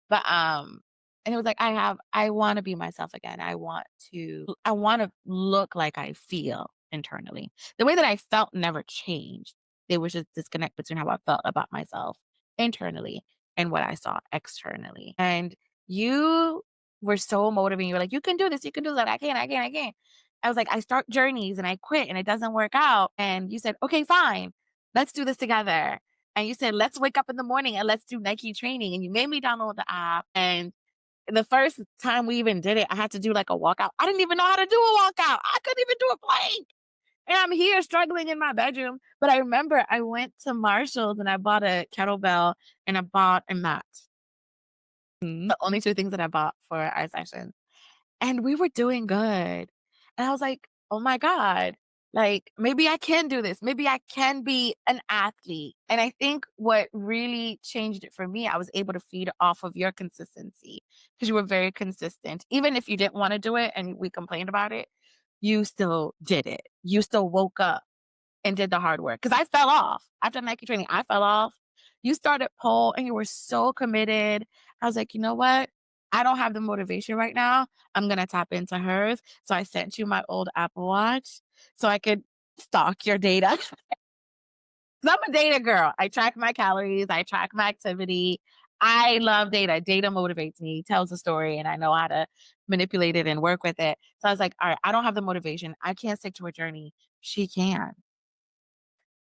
But, and it was like, I wanna be myself again. I wanna look like I feel internally. The way that I felt never changed. There was just disconnect between how I felt about myself internally and what I saw externally. And you were so motivating. You were like, "You can do this. You can do that. I can, I can, I can." I was like, "I start journeys and I quit and it doesn't work out." And you said, "Okay, fine. let's do this together. And you said, let's wake up in the morning and let's do Nike training. And you made me download the app. And the first time we even did it, I had to do like a walkout. I didn't even know how to do a walkout. I couldn't even do a plank. And I'm here struggling in my bedroom. But I remember I went to Marshall's and I bought a kettlebell and I bought a mat. Mhm. The only two things that I bought for our session. And we were doing good. And I was like, "Oh my god, like, maybe I can do this. Maybe I can be an athlete." And I think what really changed it for me, I was able to feed off of your consistency because you were very consistent. Even if you didn't wanna do it and we complained about it, you still did it. You still woke up and did the hard work. Because I fell off. After Nike training, I fell off. You started pole and you were so committed. I was like, "You know what? I don't have the motivation right now. I'm gonna tap into hers." So I sent you my old Apple Watch so I could stalk your data. 'Cause I'm a data girl. I track my calories, I track my activity. I love data. Data motivates me, tells a story, and I know how to manipulate it and work with it. So I was like, "All right, I don't have the motivation. I can't stick to a journey. She can."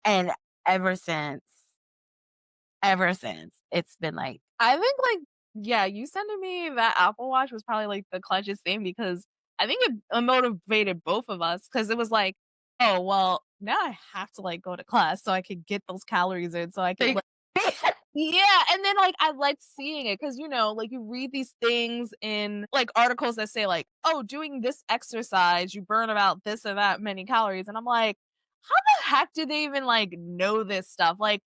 And ever since ever since, it's been like, I think, like, yeah, you sending me that Apple Watch was probably, like, the clutchest thing because I think it motivated both of us because it was like, "Oh, well, now I have to, like, go to class so I can get those calories in so I can, like." Yeah, and then, like, I liked seeing it because like, you read these things in, like, articles that say, like, "Oh, doing this exercise, you burn about this or that many calories," and I'm like, "How the heck do they even, like, know this stuff?" Like,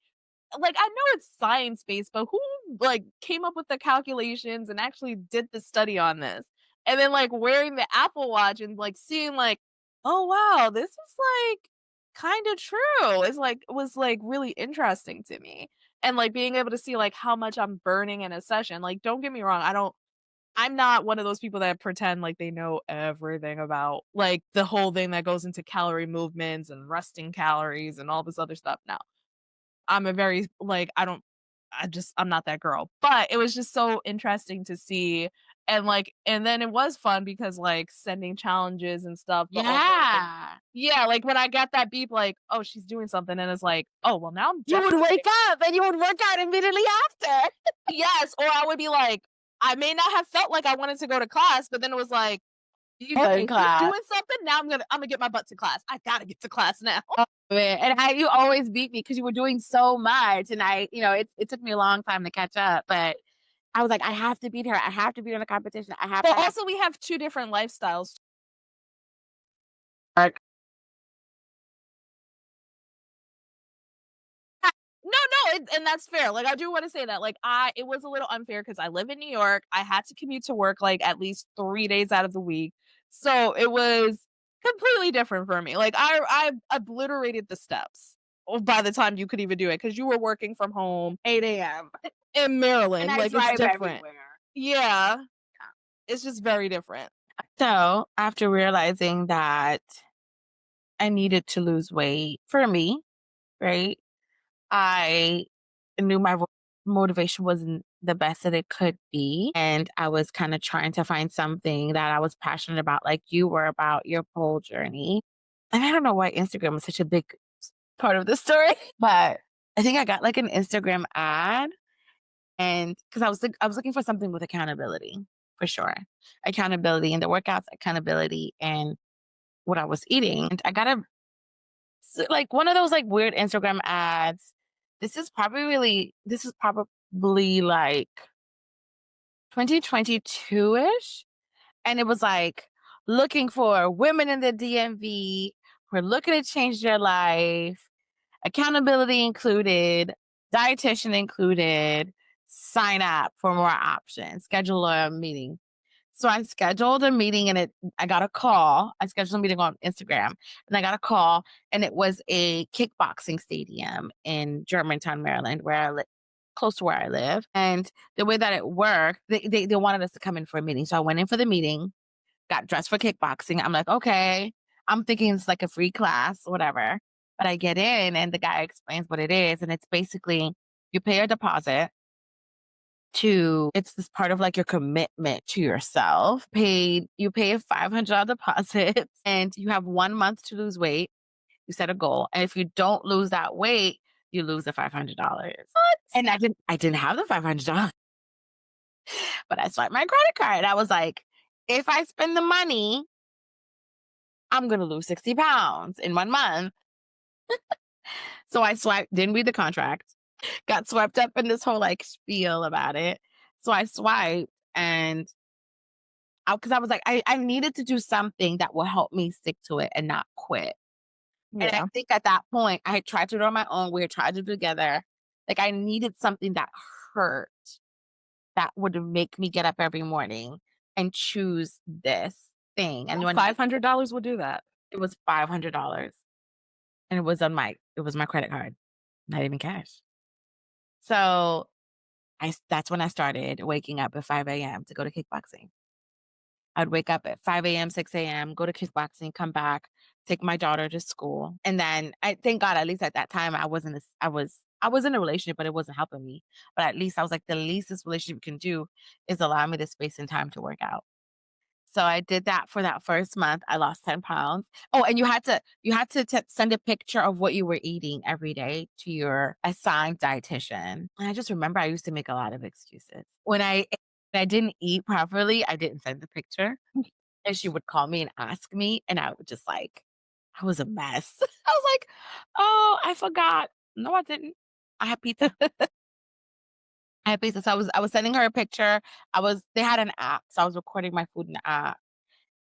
I know it's science-based, but who, like, came up with the calculations and actually did the study on this? And then, like, wearing the Apple Watch and, like, seeing, like, "Oh, wow, this is, like, kinda true." Was, like, really interesting to me. And, like, being able to see, like, how much I'm burning in a session. Like, don't get me wrong, I'm not one of those people that pretend like they know everything about, like, the whole thing that goes into calorie movements and resting calories and all this other stuff, no. I'm a very like, I'm not that girl. But it was just so interesting to see and then it was fun because, like, sending challenges and stuff, but also, like Yeah. yeah, like, when I got that beep, like, "Oh, she's doing something," and it's like, "Oh, well, now I'm You would definitely wake up and you would work out immediately after. yes," or I would be like, I may not have felt like I wanted to go to class, but then it was like, You were in "Okay, she's class. doing something, now I'm gonna get my butt to class. I gotta get to class now." Oh, man, and you always beat me because you were doing so much, and it took me a long time to catch up, but I was like, "I have to beat her. I have to beat her in a competition. But I have." also we have 2 different lifestyles. Like, No, no, and that's fair. Like, I do wanna say that, like, I it was a little unfair because I live in New York. I had to commute to work, like, at least 3 days out of the week. So, it was completely different for me. Like, I obliterated the steps by the time you could even do it because you were working from home 8 a.m. in and Maryland. I Like, it's drive different. everywhere. Yeah, it's just very different. So, after realizing that I needed to lose weight for me, right? I knew my motivation wasn't the best that it could be. And I was kind of trying to find something that I was passionate about, like you were about your pole journey. And I don't know why Instagram was such a big part of the story, but I think I got like an Instagram ad, and because I was looking for something with accountability for sure, accountability in the workouts, accountability, and what I was eating. And I got a like one of those like weird Instagram ads. This is probably like 2022-ish. And it was like looking for women in the DMV who are looking to change their life, accountability included, dietitian included, sign up for more options, schedule a meeting. So I scheduled a meeting and I got a call. I scheduled a meeting on Instagram and I got a call, and it was a kickboxing stadium in Germantown, Maryland, where I live, close to where I live. And the way that it worked, they wanted us to come in for a meeting. So I went in for the meeting, got dressed for kickboxing. I'm like, okay. I'm thinking it's like a free class, whatever. But I get in and the guy explains what it is. And it's basically you pay a deposit to it's this part of like your commitment to yourself. You pay a $500 deposit and you have 1 month to lose weight. You set a goal. And if you don't lose that weight, you lose the $500. What? And I didn't have the $500, but I swiped my credit card. I was like, if I spend the money, I'm gonna lose 60 pounds in 1 month. So I swiped, didn't read the contract, got swept up in this whole like spiel about it. So I swiped and because I was like, I needed to do something that will help me stick to it and not quit. And I Yeah. think at that point, I had tried to do it on my own. We had tried to do it together. Like I needed something that hurt, that would make me get up every morning and choose this thing. And Yeah, when $500 will do that. it was $500 and it was my credit card, not even cash. So that's when I started waking up at 5 a.m. to go to kickboxing. I'd wake up at 5 a.m., 6 a.m., go to kickboxing, come back, take my daughter to school. And then I thank God, at least at that time, I was in a relationship, but it wasn't helping me. But at least I was like, the least this relationship can do is allow me the space and time to work out. So I did that for that first month. I lost 10 pounds. Oh, and you had to send a picture of what you were eating every day to your assigned dietitian. And I just remember I used to make a lot of excuses. When I didn't eat properly, I didn't send the picture. And she would call me and ask me, and I would just like, I was a mess. I was like, "Oh, I forgot." No, I didn't. I had pizza. I had pizza. So I was sending her a picture. They had an app, so I was recording my food in the app.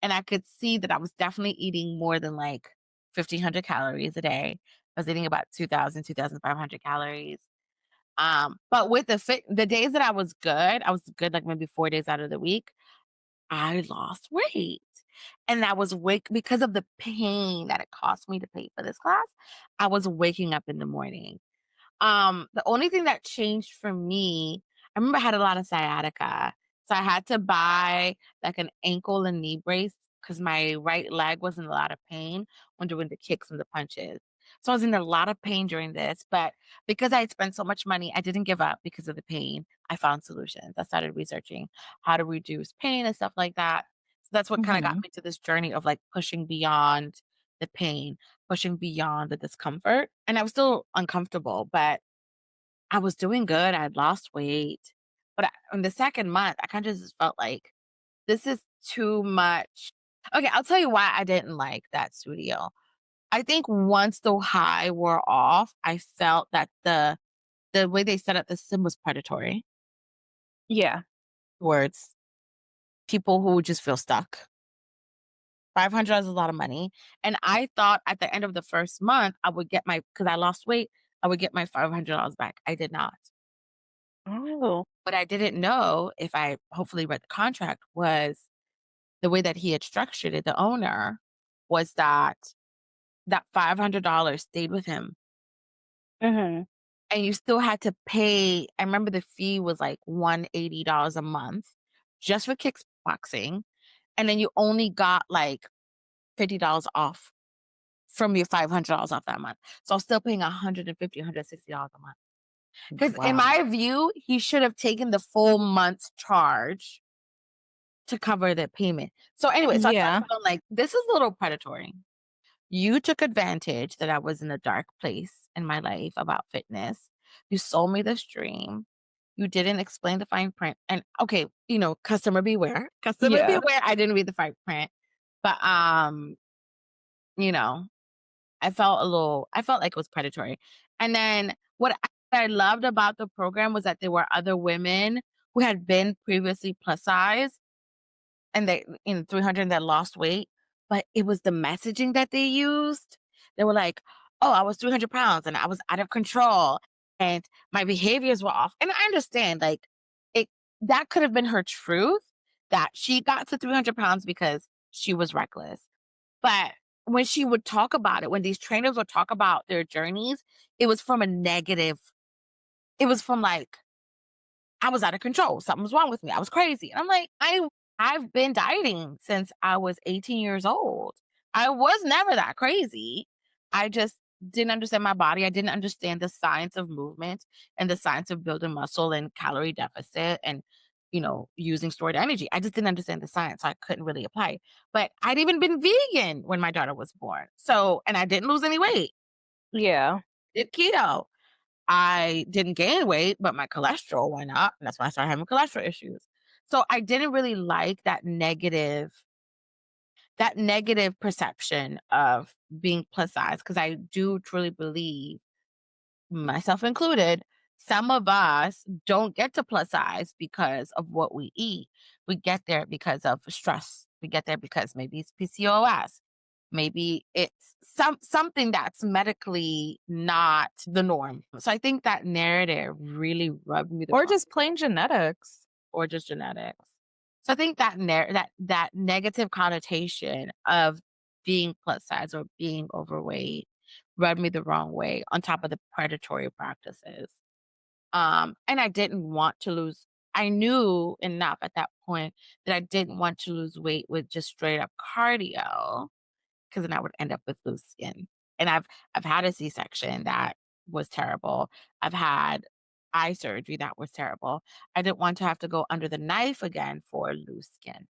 And I could see that I was definitely eating more than like 1,500 calories a day. I was eating about 2,000, 2,500 calories. But with the days that I was good like maybe 4 days out of the week. I lost weight. And I was because of the pain that it cost me to pay for this class. I was waking up in the morning. The only thing that changed for me, I remember I had a lot of sciatica. So I had to buy like an ankle and knee brace because my right leg was in a lot of pain when doing the kicks and the punches. So I was in a lot of pain during this, but because I had spent so much money, I didn't give up because of the pain. I found solutions. I started researching how to reduce pain and stuff like that. So that's what kind of got Mhm. me to this journey of like pushing beyond the pain, pushing beyond the discomfort. And I was still uncomfortable, but I was doing good. I had lost weight. But in the second month, I kind of just felt like this is too much. Okay, I'll tell you why I didn't like that studio. I think once the high wore off, I felt that the way they set up the system was predatory Yeah. towards people who just feel stuck. $500 is a lot of money. And I thought at the end of the first month, I would get because I lost weight, I would get my $500 back. I did not. Oh. What I didn't know, if I hopefully read the contract, was the way that he had structured it, the owner, was that $500 stayed with him. Mhm. And you still had to pay. I remember the fee was like $180 a month just for kickboxing. And then you only got like $50 off from your $500 off that month. So I was still paying $150, $160 a month. Because in Wow. my view, he should have taken the full month's charge to cover the payment. So anyway, so I started Yeah. feeling like this is a little predatory. You took advantage that I was in a dark place in my life about fitness. You sold me this dream. You didn't explain the fine print. And okay, customer beware. Customer Yeah. beware. I didn't read the fine print. But you know, I felt like it was predatory. And then I loved about the program was that there were other women who had been previously plus size and they 300 that lost weight, but it was the messaging that they used. They were like, "Oh, I was 300 pounds and I was out of control and my behaviors were off." And I understand, like, it that could have been her truth that she got to 300 pounds because she was reckless. But when she would talk about it, when these trainers would talk about their journeys, it was from a negative. It was from like, I was out of control. Something was wrong with me. I was crazy. And I'm like, I've been dieting since I was 18 years old. I was never that crazy. I just didn't understand my body. I didn't understand the science of movement and the science of building muscle and calorie deficit and using stored energy. I just didn't understand the science. So I couldn't really apply. But I'd even been vegan when my daughter was born. So, and I didn't lose any weight. Yeah. Did keto. I didn't gain weight, but my cholesterol went up, and that's when I started having cholesterol issues. So I didn't really like that negative perception of being plus size, because I do truly believe, myself included, some of us don't get to plus size because of what we eat. We get there because of stress. We get there because maybe it's PCOS. Maybe it's something that's medically not the norm. So I think that narrative really rubbed me the Or wrong, just plain genetics. or just genetics. So I think that negative connotation of being plus size or being overweight rubbed me the wrong way, on top of the predatory practices. And I didn't want to lose. I knew enough at that point that I didn't want to lose weight with just straight up cardio, because then I would end up with loose skin. And I've had a C-section that was terrible. I've had eye surgery that was terrible. I didn't want to have to go under the knife again for loose skin.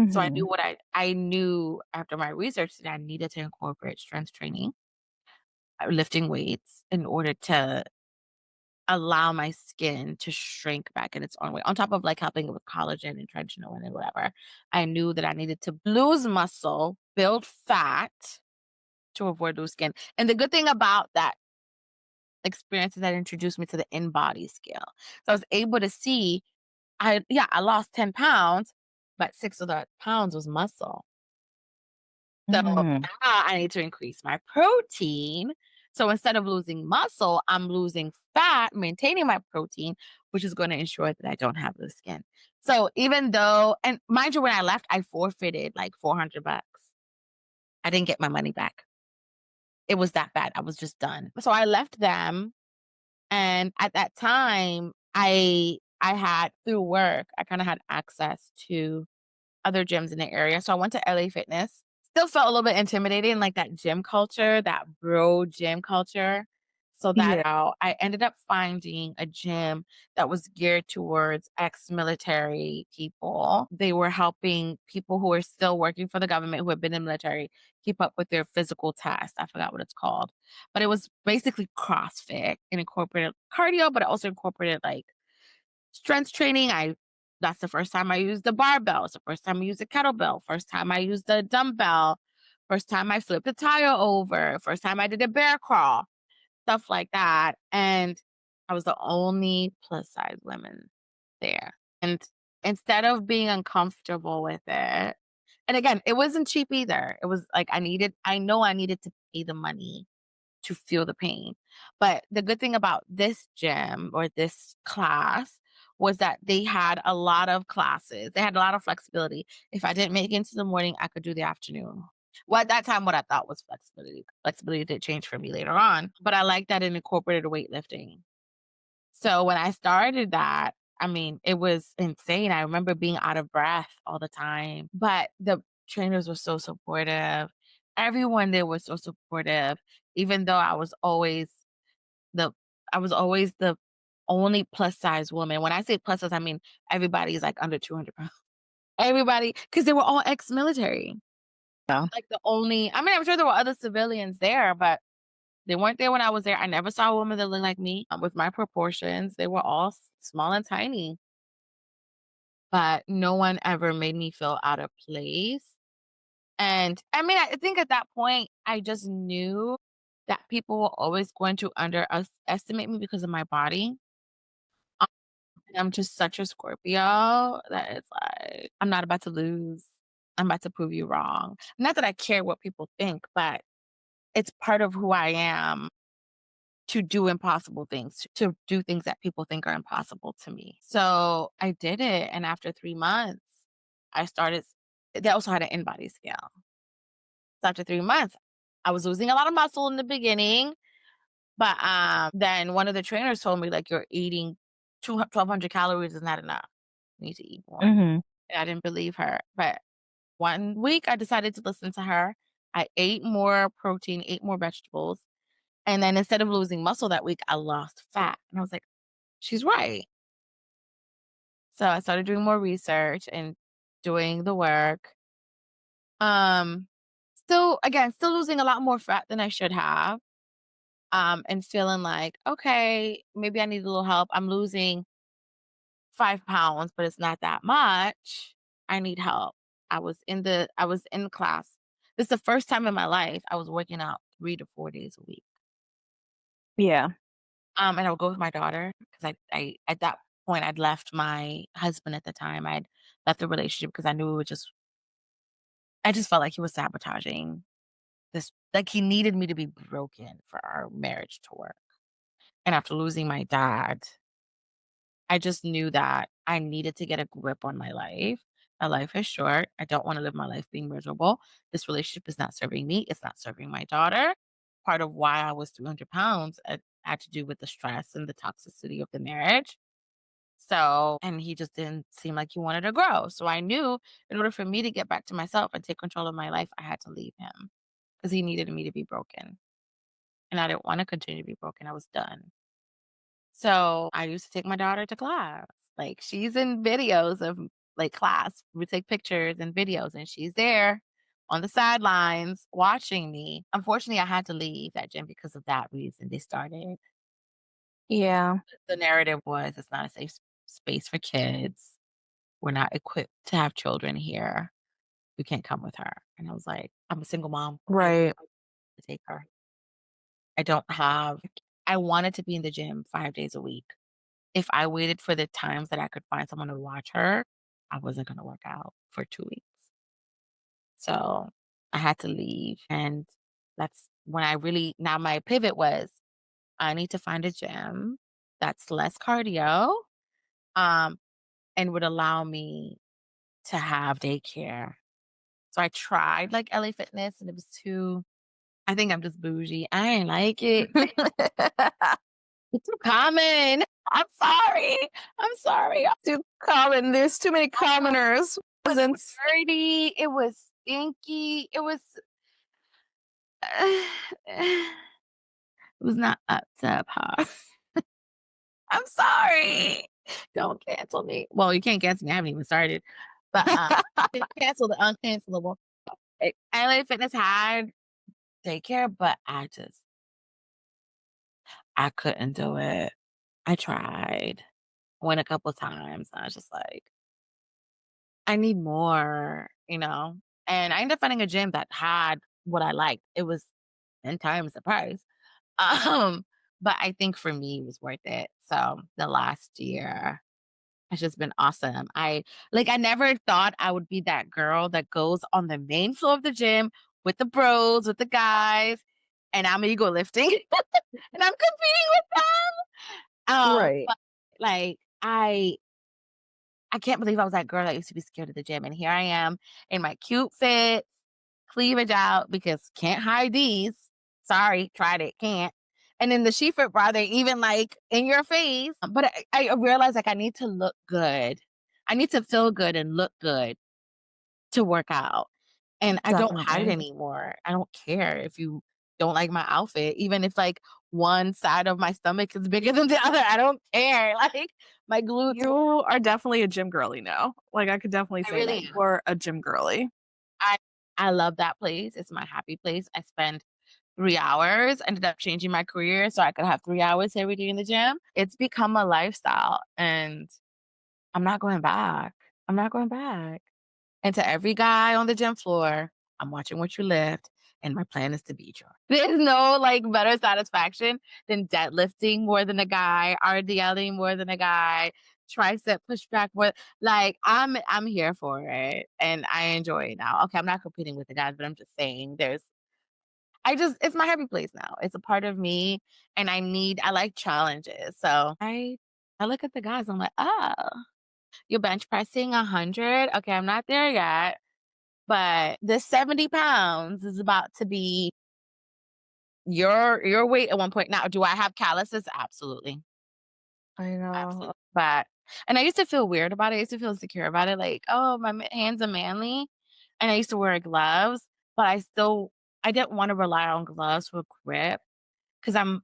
So I knew Mhm. what I knew after my research, that I needed to incorporate strength training, lifting weights, in order to allow my skin to shrink back in its own way. On top of like helping with collagen and tryptophan and whatever, I knew that I needed to lose muscle, build fat to avoid loose skin. And the good thing about that experience is that it introduced me to the in-body scale. So I was able to see, I lost 10 pounds, but 6 of that pounds was muscle. So now Mhm. I need to increase my protein. So instead of losing muscle, I'm losing fat, maintaining my protein, which is going to ensure that I don't have loose skin. So even though, and mind you, when I left, I forfeited like $400. I didn't get my money back. It was that bad. I was just done. So I left them. And at that time, I had, through work, I kinda had access to other gyms in the area, so I went to LA Fitness. Still felt a little bit intimidating, like that gym culture, that bro gym culture. So that Yeah. how I ended up finding a gym that was geared towards ex-military people. They were helping people who are still working for the government, who have been in the military, keep up with their physical test. I forgot what it's called. But it was basically CrossFit, and incorporated cardio, but it also incorporated like strength training. I That's the first time I used the barbell. It's the first time I used the kettlebell. First time I used the dumbbell. First time I flipped a tire over. First time I did a bear crawl, stuff like that. And I was the only plus size woman there. And instead of being uncomfortable with it, and again, it wasn't cheap either. It was like I know I needed to pay the money to feel the pain. But the good thing about this gym or this class was that they had a lot of classes. They had a lot of flexibility. If I didn't make it into the morning, I could do the afternoon. Well, at that time, what I thought was flexibility. Flexibility did change for me later on, but I like that it incorporated weightlifting. So when I started that, I mean, it was insane. I remember being out of breath all the time, but the trainers were so supportive. Everyone there was so supportive, even though the I was always the only plus size woman. When I say plus size, I mean everybody's like under 200 pounds. Everybody, because they were all ex-military. Yeah. Like the only, I mean, I'm sure there were other civilians there, but they weren't there when I was there. I never saw a woman that looked like me, with my proportions. They were all small and tiny, but no one ever made me feel out of place. And I mean, I think at that point, I just knew that people were always going to underestimate me because of my body. Um, and I'm just such a Scorpio that it's like, I'm not about to lose. I'm about to prove you wrong. Not that I care what people think, but it's part of who I am to do impossible things, to do things that people think are impossible to me. So I did it. And after 3 months, I started, they also had an in body scale. So after 3 months, I was losing a lot of muscle in the beginning. But then one of the trainers told me, like, you're eating 1,200 calories is not enough. You need to eat more. Mhm. And I didn't believe her. But one week, I decided to listen to her. I ate more protein, ate more vegetables. And then instead of losing muscle that week, I lost fat. And I was like, she's right. So I started doing more research and doing the work. Um, still, again, still losing a lot more fat than I should have. and feeling like, okay, maybe I need a little help. I'm losing 5 pounds, but it's not that much. I need help. I was in the class. This is the first time in my life I was working out 3 to 4 days a week. Yeah. And I would go with my daughter because I at that point I'd left my husband at the time. I'd left the relationship because I knew it would just I just felt like he was sabotaging this, like he needed me to be broken for our marriage to work. And after losing my dad, I just knew that I needed to get a grip on my life. My life is short. I don't want to live my life being miserable. This relationship is not serving me. It's not serving my daughter. Part of why I was 300 pounds had to do with the stress and the toxicity of the marriage. So, and he just didn't seem like he wanted to grow. So I knew in order for me to get back to myself and take control of my life, I had to leave him because he needed me to be broken. And I didn't want to continue to be broken. I was done. So, I used to take my daughter to class. Like, she's in videos of, like, class. We take pictures and videos, and she's there on the sidelines watching me. Unfortunately, I had to leave that gym because of that reason. They started Yeah. the narrative was, "It's not a safe space for kids. We're not equipped to have children here. You can't come with her." And I was like, "I'm a single mom. I don't Right. have to take her. I don't have." I wanted to be in the gym 5 days a week. If I waited for the times that I could find someone to watch her, I wasn't gonna work out for 2 weeks. So, I had to leave, and that's when I really now my pivot was, I need to find a gym that's less cardio, um, and would allow me to have daycare. So I tried, like, LA Fitness, and it was too I think I'm just bougie. I ain't like it. It's too common. I'm sorry. I'm sorry. Too common. There's too many commoners. Was Presents. dirty, it was stinky, it was it was not up to par. I'm sorry. Don't cancel me. Well, you can't cancel me, I haven't even started. But, cancel the uncancelable. LA Fitness had daycare, but I couldn't do it. I tried. Went a couple times, I was just like, "I need more," you know? And I ended up finding a gym that had what I liked. It was 10 times the price. Um, but I think for me, it was worth it. So the last year has just been awesome. I never thought I would be that girl that goes on the main floor of the gym with the bros, with the guys, and I'm ego lifting and I'm competing with them. Right. But like I can't believe I was that girl that used to be scared of the gym. And here I am in my cute fit, cleavage out because can't hide these. Sorry, tried it, can't. And then the She-Fit bra, they even like in your face. But I realized like I need to look good. I need to feel good and look good to work out. And I don't hide Definitely. anymore. I don't care if you don't like my outfit, even if like one side of my stomach is bigger than the other. I don't care. Like my glutes, You are definitely a gym girly now. Like, I could definitely I say that really am. you're a gym girly. I I love that place. It's my happy place. I spend 3 hours, ended up changing my career so I could have 3 hours every day in the gym. It's become a lifestyle, and I'm not going back. I'm not going back. And to every guy on the gym floor, I'm watching what you lift, and my plan is to beat you. There's no, like, better satisfaction than deadlifting more than a guy, RDLing more than a guy, tricep pushback more like, I'm here for it, and I enjoy it now. Okay, I'm not competing with the guys, but I'm just saying it's my happy place now. It's a part of me, and I like challenges, so I look at the guys, I'm like, "Oh, you're bench pressing 100? Okay, I'm not there yet." But this 70 pounds is about to be your weight at one point. Now, do I have calluses? Absolutely. I know. Absolutely. But and I used to feel weird about it. I used to feel insecure about it, like, "Oh, my hands are manly." And I used to wear gloves, but I didn't wanna rely on gloves for grip because I'm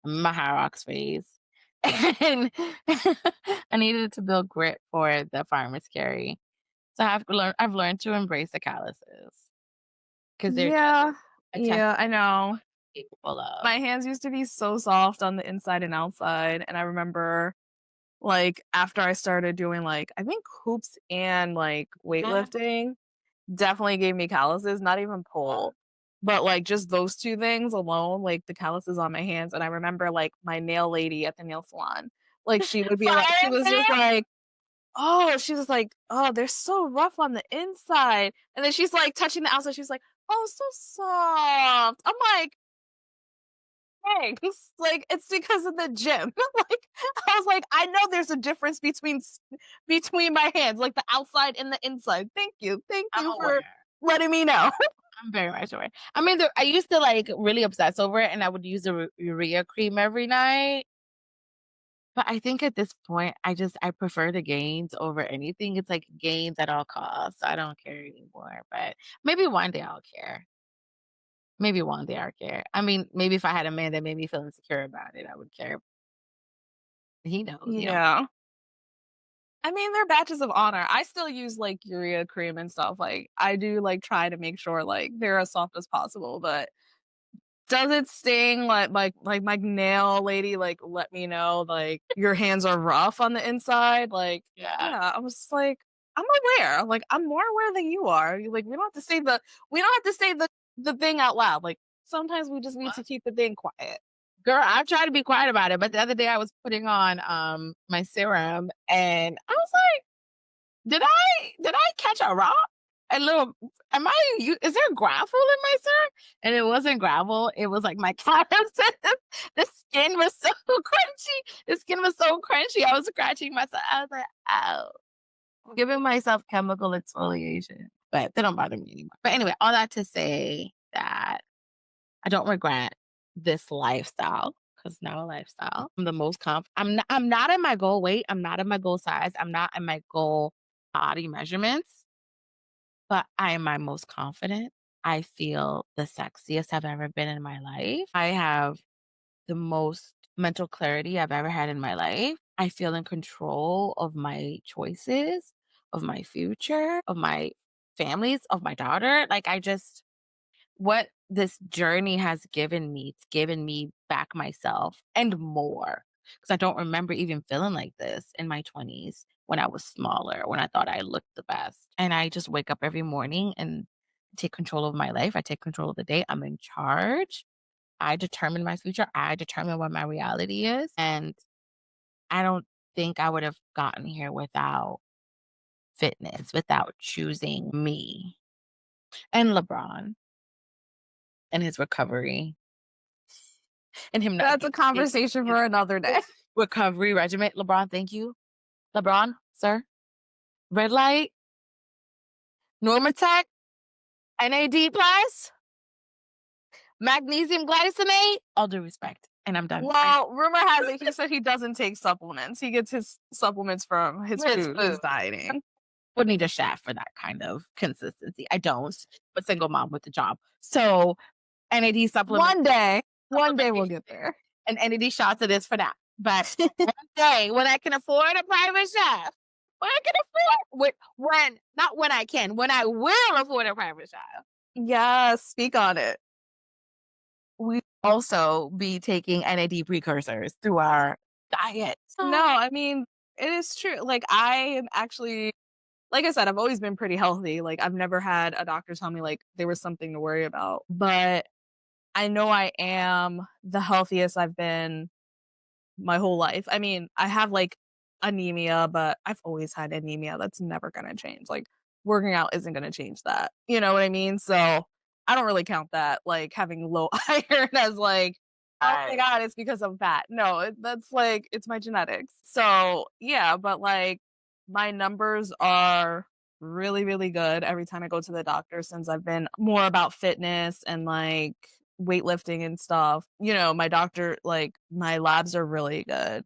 in my high rocks phase. And I needed to build grit for the farmer's carry. So I've learned to embrace the calluses because 'cause they're just Yeah. a test. Yeah, I know. capable of. My hands used to be so soft on the inside and outside, and I remember, like, after I started doing, like, I think hoops and, like, Yeah. weightlifting definitely gave me calluses, not even pole, but, like, just those 2 things alone, like, the calluses on my hands, and I remember, like, my nail lady at the nail salon, like, she would be like she was just Fireman? like, "Oh," she was like, "Oh, they're so rough on the inside," and then she's, like, touching the outside, she's like, "Oh, so soft." I'm like, "Thanks." Like, "It's because of the gym." Like, I was like, "I know there's a difference between my hands, like, the outside and the inside. Thank you. Thank I'm you for aware. letting me know." I'm very much aware. I mean, I used to, like, really obsess over it, and I would use the urea cream every night, but I think at this point, I prefer the gains over anything. It's like gains at all costs. I don't care anymore, but maybe one day I'll care. Maybe one day I'll care. I mean, maybe if I had a man that made me feel insecure about it, I would care. He knows, he don't Yeah. I mean, they're badges of honor. I still use, like, urea cream and stuff, like, I do, like, try to make sure, like, they're as soft as possible, but does it sting? Like, my nail lady, like, let me know, like, "Your hands are rough on the inside?" Like, yeah. yeah, I was like, "I'm aware." Like, "I'm more aware than you are." Like, we don't have to say the thing out loud, like, sometimes we just need to keep the thing quiet. Girl, I try to be quiet about it, but the other day I was putting on, my serum, and I was like, "Did I catch a rock? A little am I you is there gravel in my serum?" And it wasn't gravel, it was like my calluses. The skin was so crunchy. The skin was so crunchy, I was scratching myself. I was like, "Ow." I'm giving myself chemical exfoliation, but they don't bother me anymore. But anyway, all that to say that I don't regret this lifestyle because now a lifestyle. I'm the most I'm not in my goal weight. I'm not in my goal size. I'm not in my goal body measurements, but I am my most confident. I feel the sexiest I've ever been in my life. I have the most mental clarity I've ever had in my life. I feel in control of my choices, of my future, of my families, of my daughter. Like I just what this journey has given me, it's given me back myself and more. Because I don't remember even feeling like this in my 20s when I was smaller, when I thought I looked the best. And I just wake up every morning and take control of my life. I take control of the day. I'm in charge. I determine my future. I determine what my reality is. And I don't think I would have gotten here without fitness, without choosing me and LeBron and his recovery and him not That's a drinking conversation his for another day. recovery regimen. LeBron, thank you. LeBron, sir. Red light, Normatec, NAD plus, magnesium glycinate. All due respect. And I'm done. I Well, rumor has it he said he doesn't take supplements. He gets his supplements from his his food. food. He's dieting. Would need a chef for that kind of consistency. I don't, but single mom with a job. So NAD supplement One day, one day we'll supplementation get there. and NAD shots it is for now. But one day when I can afford a private chef, when I can afford when not when I can, when I will afford a private chef, Yes, speak on it. we also be taking NAD precursors through our diet. No, So I mean, it is true. Like, I am actually like I said, I've always been pretty healthy. Like, I've never had a doctor tell me, like, there was something to worry about. But I know I am the healthiest I've been my whole life. I mean, I have, like, anemia, but I've always had anemia. That's never gonna change. Like, working out isn't gonna change that. You know what I mean? So, I don't really count that, like, having low iron as, like, "Oh my I god, it's because I'm fat." No, that's, like, it's my genetics. So, yeah, but, like, my numbers are really, really good every time I go to the doctor since I've been more about fitness and, like, weightlifting and stuff. You know, my doctor like, my labs are really good.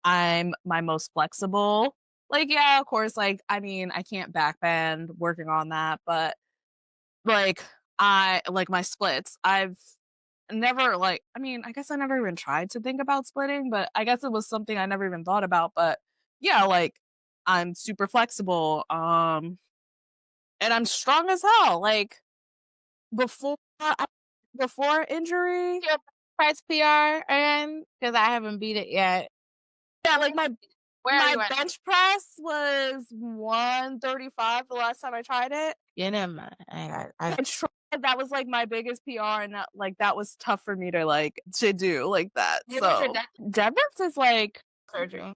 I'm my most flexible. Like, yeah, of course, like, I mean, I can't back bend, working on that, but, like, I like, my splits, I've never, like I mean, I guess I never even tried to think about splitting, but I guess it was something I never even thought about, but, yeah, like, I'm super flexible, and I'm strong as hell, like, before before injury. Your press PR and because I haven't beat it yet. Yeah, like Where are my you at? bench press was 135 the last time I tried it. Yeah, never mind. I got I tried that was, like, my biggest PR, and that was tough for me to, like, to do like that, Maybe it's your so deadlift is, like, surgery.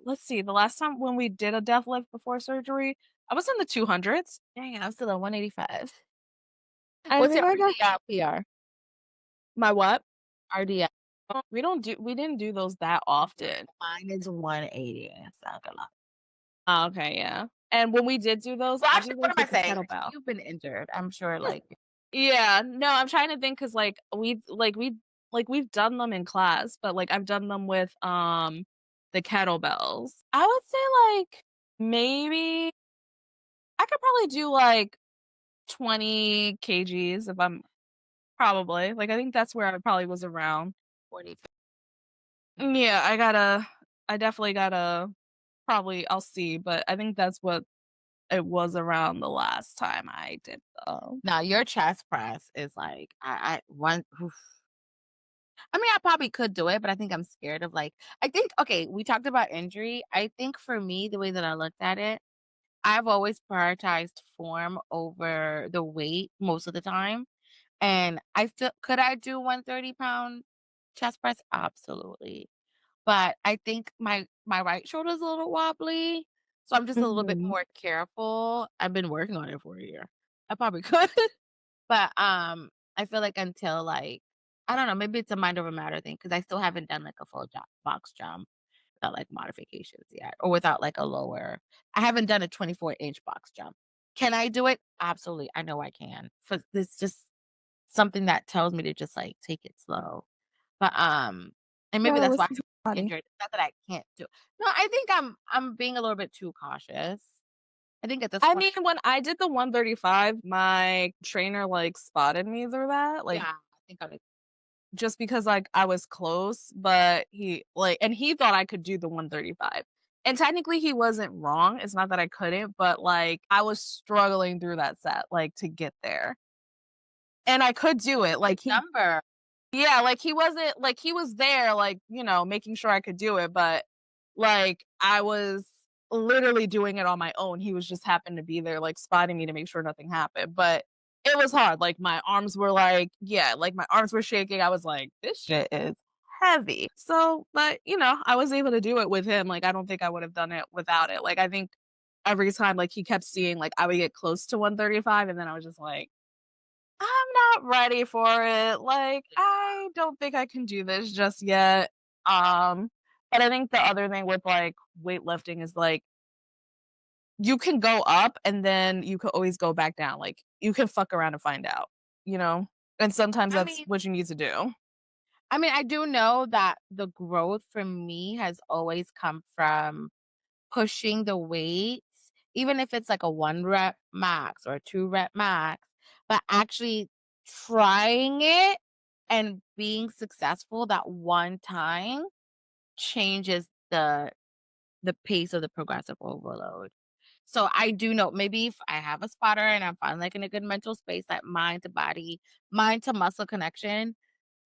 let's see, the last time when we did a deadlift before surgery, I was in the 200s. Dang, I'm still at 185. I What's think your I got RDL PR? my what? RDL. We didn't do those that often. Mine is 180. It's not gonna lie. Oh, okay, yeah, and when we did do those, Well, I actually, did what those am I with the saying? kettlebell. You've been injured. I'm sure, like, Yeah, no, I'm trying to think because we've done them in class, but, like, I've done them with, the kettlebells. I would say, like, maybe I could probably do, like, 20 kgs if I'm probably, like, I think that's where I probably was around. 40. Yeah, I definitely gotta probably I'll see, but I think that's what it was around the last time I did though. Now your chest press is like I one oof. I mean, I probably could do it, but I think I'm scared of like I think okay, we talked about injury. I think for me, the way that I looked at it, I've always prioritized form over the weight most of the time. And I feel could I do 130-pound chest press? Absolutely. But I think my right shoulder is a little wobbly, so I'm just a little bit Mhm. more careful. I've been working on it for a year. I probably could. But, I feel like until, like I don't know, maybe it's a mind over matter thing because I still haven't done, like, a full box jump without, like, modifications yet or without, like, a lower I haven't done a 24-inch box jump. Can I do it? Absolutely, I know I can. For this just something that tells me to just, like, take it slow. But, and maybe Yeah, that's why listen I'm to your body. injured. It's not that I can't do No, I think I'm being a little bit too cautious. I think at this I point mean, when I did the 135, my trainer, like, spotted me through that, like, yeah, I think I'm just because, like, I was close, but he thought I could do the 135. And technically he wasn't wrong, it's not that I couldn't, but, like, I was struggling through that set, like, to get there. And I could do it, big like, number. yeah, like, he wasn't like, he was there, like, making sure I could do it, but, like, I was literally doing it on my own. He was just happened to be there, like, spotting me to make sure nothing happened, but it was hard, like, my arms were like yeah, like, my arms were shaking. I was like, "This shit is heavy." So, but, I was able to do it with him, like, I don't think I would have done it without it. Like, I think every time, like, he kept seeing, like, I would get close to 135, and then I was just like I'm not ready for it. Like, I don't think I can do this just yet. Um, but I think the other thing with like weightlifting is like you can go up and then you could always go back down. Like you can fuck around and find out, you know? And sometimes I that's mean what you need to do. I do know that the growth for me has always come from pushing the weights, even if it's like a 1 rep max or a 2 rep max, but actually trying it and being successful that one time changes the pace of the progressive overload. So I do know maybe if I have a spotter and I'm finally like in a good mental space, that mind to body, mind to muscle connection,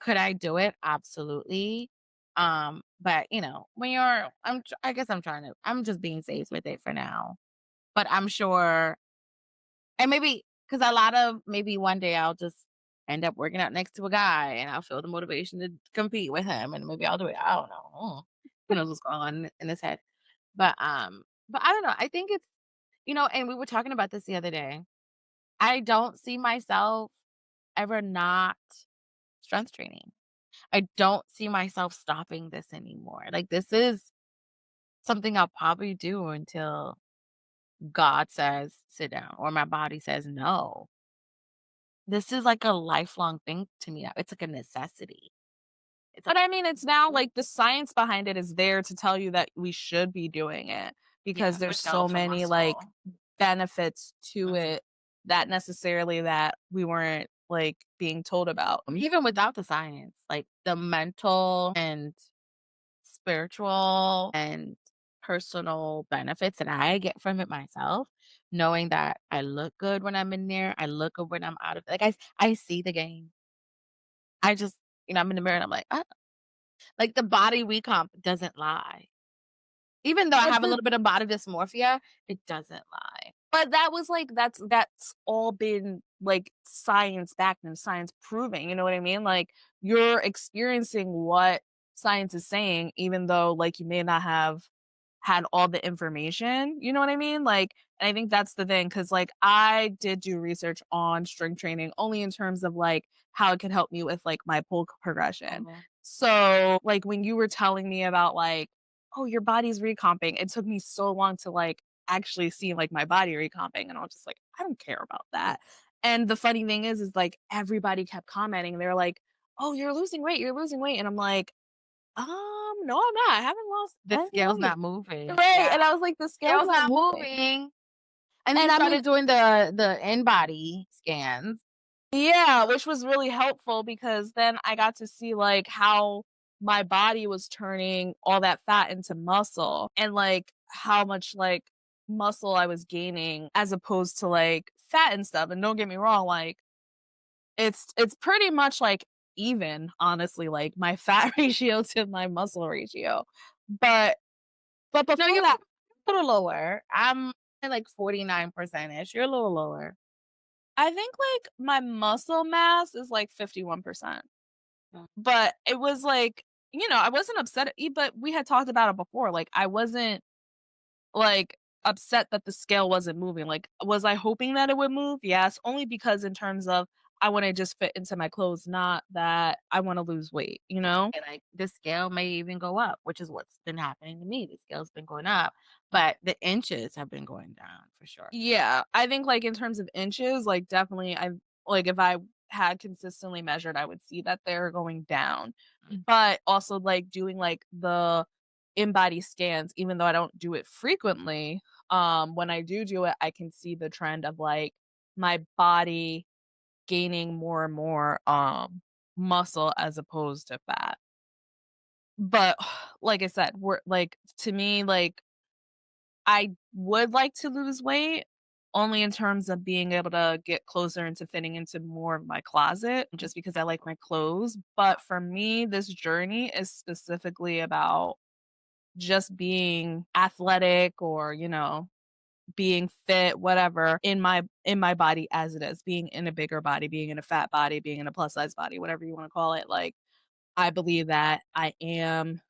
could I do it? Absolutely. But when I guess I'm just being safe with it for now. But I'm sure and maybe because a lot of maybe one day I'll just end up working out next to a guy and I'll feel the motivation to compete with him and maybe I'll do it. I don't know. Who knows what's going on in his head. But I don't know. I think it's and we were talking about this the other day. I don't see myself ever not strength training. I don't see myself stopping this anymore. Like this is something I'll probably do until God says sit down or my body says no. This is like a lifelong thing to me now. It's like a necessity. It's like But I mean, it's now like the science behind it is there to tell you that we should be doing it because yeah, there's so skeletal many like muscle. benefits to Mhm. it that necessarily that we weren't like being told about. Even without the science, like the mental and spiritual and personal benefits that I get from it myself, knowing that I look good when I'm in there, I look good when I'm out of like, I see the game. I just I'm in the mirror and I'm like, "Oh." Like, the body recomp doesn't lie. Even though I But have a the little bit of body dysmorphia, it doesn't lie. But that was like that's all been, like, science backed and science proving, you know what I mean? Like, you're experiencing what science is saying, even though, like, you may not have had all the information, you know what I mean? Like, and I think that's the thing, because like, I did do research on strength training only in terms of, like, how it could help me with, like, my pull progression. Mhm. So, like, when you were telling me about, like, "Oh, your body's recomping," it took me so long to, like, actually see, like, my body recomping, and I was just like, "I don't care about that." And the funny thing is, like, everybody kept commenting, they're like, "Oh, you're losing weight," and I'm like, no, I'm not, I haven't lost The any scale's weight." not moving. Right, Yeah. and I was like, "The scale's Scale's not not moving." moving. And then And you I mean started doing the in-body scans. yeah, which was really helpful because then I got to see, like, how my body was turning all that fat into muscle and, like, how much, like, muscle I was gaining as opposed to, like, fat and stuff, and don't get me wrong, like, it's pretty much, like, even, honestly, like, my fat ratio to my muscle ratio. But No, before you're that, a little lower. I'm at, like, 49%-ish. You're a little lower. I think, like, my muscle mass is, like, 51%. Mm. But it was like, I wasn't upset but we had talked about it before, like, I wasn't, like, upset that the scale wasn't moving, like, was I hoping that it would move? Yes, only because in terms of I wanna just fit into my clothes, not that I wanna lose weight, you know? And, like, the scale may even go up, which is what's been happening to me. The scale's been going up, but the inches have been going down for sure. Yeah, I think, like, in terms of inches, like, definitely I like, if I had consistently measured, I would see that they're going down. Mm. But also, like, doing, like, the in-body scans, even though I don't do it frequently, when I do it, I can see the trend of, like, my body gaining more and more, muscle as opposed to fat. But, like I said, we're like, to me, like, I would like to lose weight only in terms of being able to get closer into fitting into more of my closet just because I like my clothes. But for me, this journey is specifically about just being athletic or, being fit, whatever, in my body as it is, being in a bigger body, being in a fat body, being in a plus size body, whatever you want to call it. Like I believe that I am